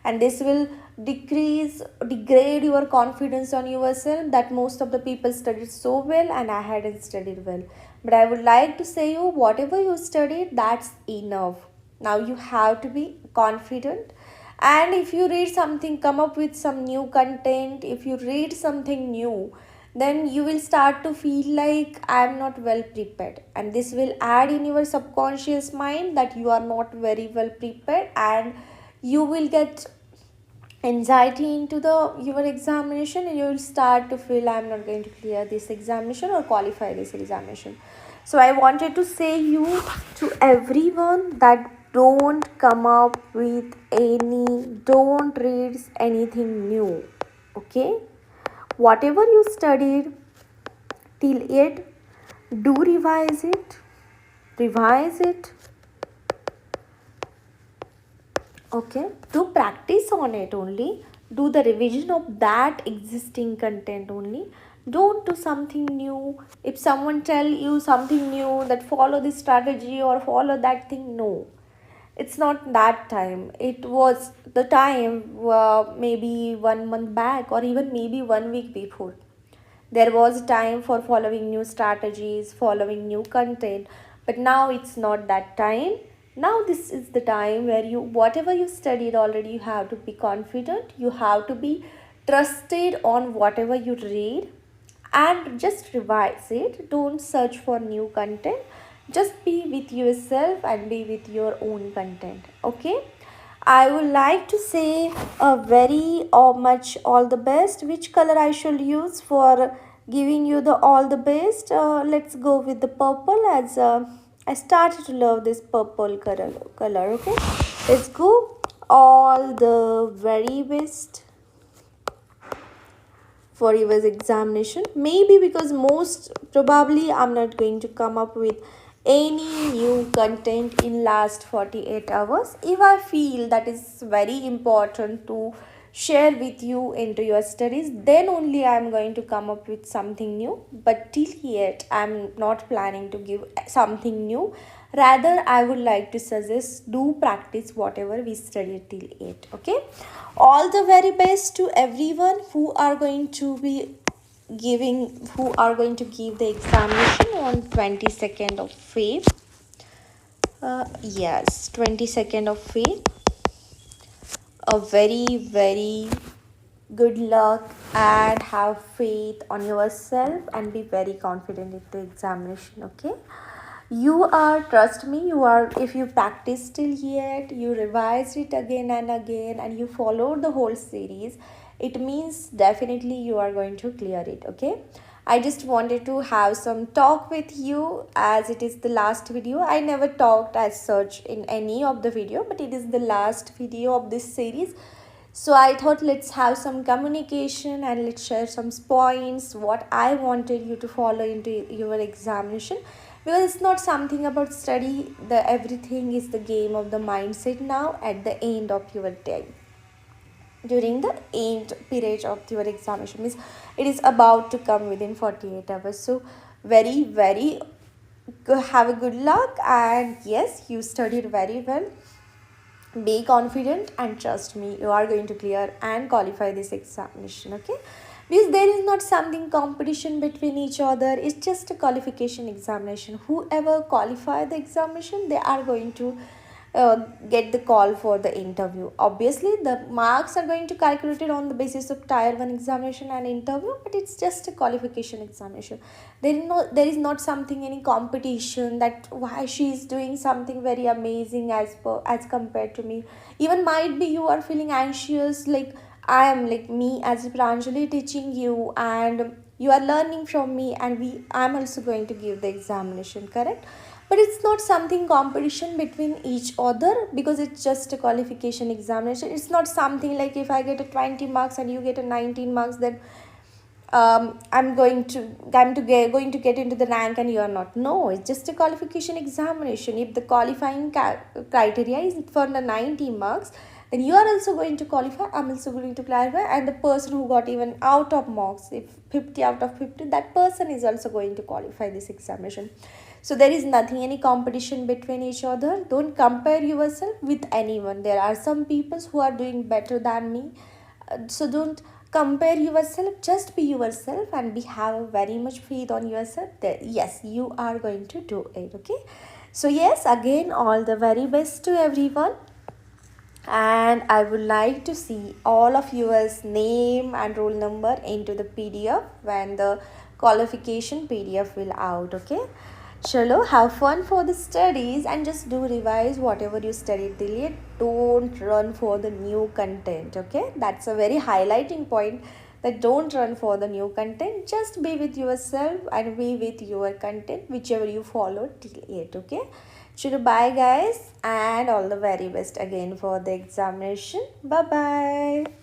And this will degrade your confidence on yourself, that most of the people studied so well and I hadn't studied well. But I would like to say you, whatever you studied, that's enough. Now you have to be confident. And if you read something, come up with some new content, if you read something new, then you will start to feel like I am not well prepared, and this will add in your subconscious mind that you are not very well prepared, and you will get anxiety into the your examination, and you will start to feel I'm not going to clear this examination or qualify this examination. So I wanted to say you to everyone that don't come up with any, don't read anything new. Okay, whatever you studied till it, do revise it. Okay, do practice on it only, do the revision of that existing content only. Don't do something new. If someone tell you something new, that follow this strategy or follow that thing, no, it's not that time. It was the time, maybe 1 month back, or even maybe 1 week before, there was time for following new strategies, following new content. But now it's not that time. Now this is the time where you, whatever you studied already, you have to be confident, you have to be trusted on whatever you read, and just revise it. Don't search for new content. Just be with yourself and be with your own content. Okay, I would like to say a very much all the best. Which color I should use for giving you the all the best? Let's go with the purple, as I started to love this purple color. Okay, let's go. All the very best for your examination. Maybe because most probably I'm not going to come up with any new content in last 48 hours. If I feel that is very important to share with you into your studies, then only I'm going to come up with something new. But till yet I'm not planning to give something new. Rather, I would like to suggest, do practice whatever we studied till yet. Okay, all the very best to everyone who are going to be who are going to give the examination on 22nd of Feb. Yes, 22nd of Feb. A very good luck, and have faith on yourself and be very confident in the examination. Okay, you are, trust me, you are, if you practice till yet, you revise it again and again, and you follow the whole series, it means definitely you are going to clear it. Okay, I just wanted to have some talk with you, as it is the last video. I never talked as such in any of the video, but it is the last video of this series. So I thought let's have some communication and let's share some points what I wanted you to follow into your examination. Because it's not something about study, the everything is the game of the mindset now at the end of your day, during the end period of your examination, means it is about to come within 48 hours. So very have a good luck, and yes, you studied very well. Be confident and trust me, you are going to clear and qualify this examination. Okay, because there is not something competition between each other, it's just a qualification examination. Whoever qualify the examination, they are going to get the call for the interview. Obviously the marks are going to calculate it on the basis of tier 1 examination and interview, but it's just a qualification examination. There is not something, any competition, that why she is doing something very amazing as compared to me. Even might be you are feeling anxious, like I am, like me as Pranjali teaching you, and you are learning from me, and I'm also going to give the examination, correct? but it's not something competition between each other, because it's just a qualification examination. It's not something like if I get a 20 marks and you get a 19 marks, then going to get into the rank and you are not. No, it's just a qualification examination. If the qualifying criteria is for the 90 marks, then you are also going to qualify. I'm also going to clarify, and the person who got even out of marks, if 50 out of 50, that person is also going to qualify this examination. So there is nothing, any competition between each other. Don't compare yourself with anyone. There are some people who are doing better than me, so don't compare yourself. Just be yourself and be have very much faith on yourself that yes, you are going to do it. Okay, so yes, again, all the very best to everyone, and I would like to see all of yours name and roll number into the PDF when the qualification PDF will out. Okay, chalo, have fun for the studies and just do revise whatever you studied till yet. Don't run for the new content. Okay, that's a very highlighting point, that don't run for the new content. Just be with yourself and be with your content whichever you followed till yet. Okay, chalo, bye guys, and all the very best again for the examination. Bye bye.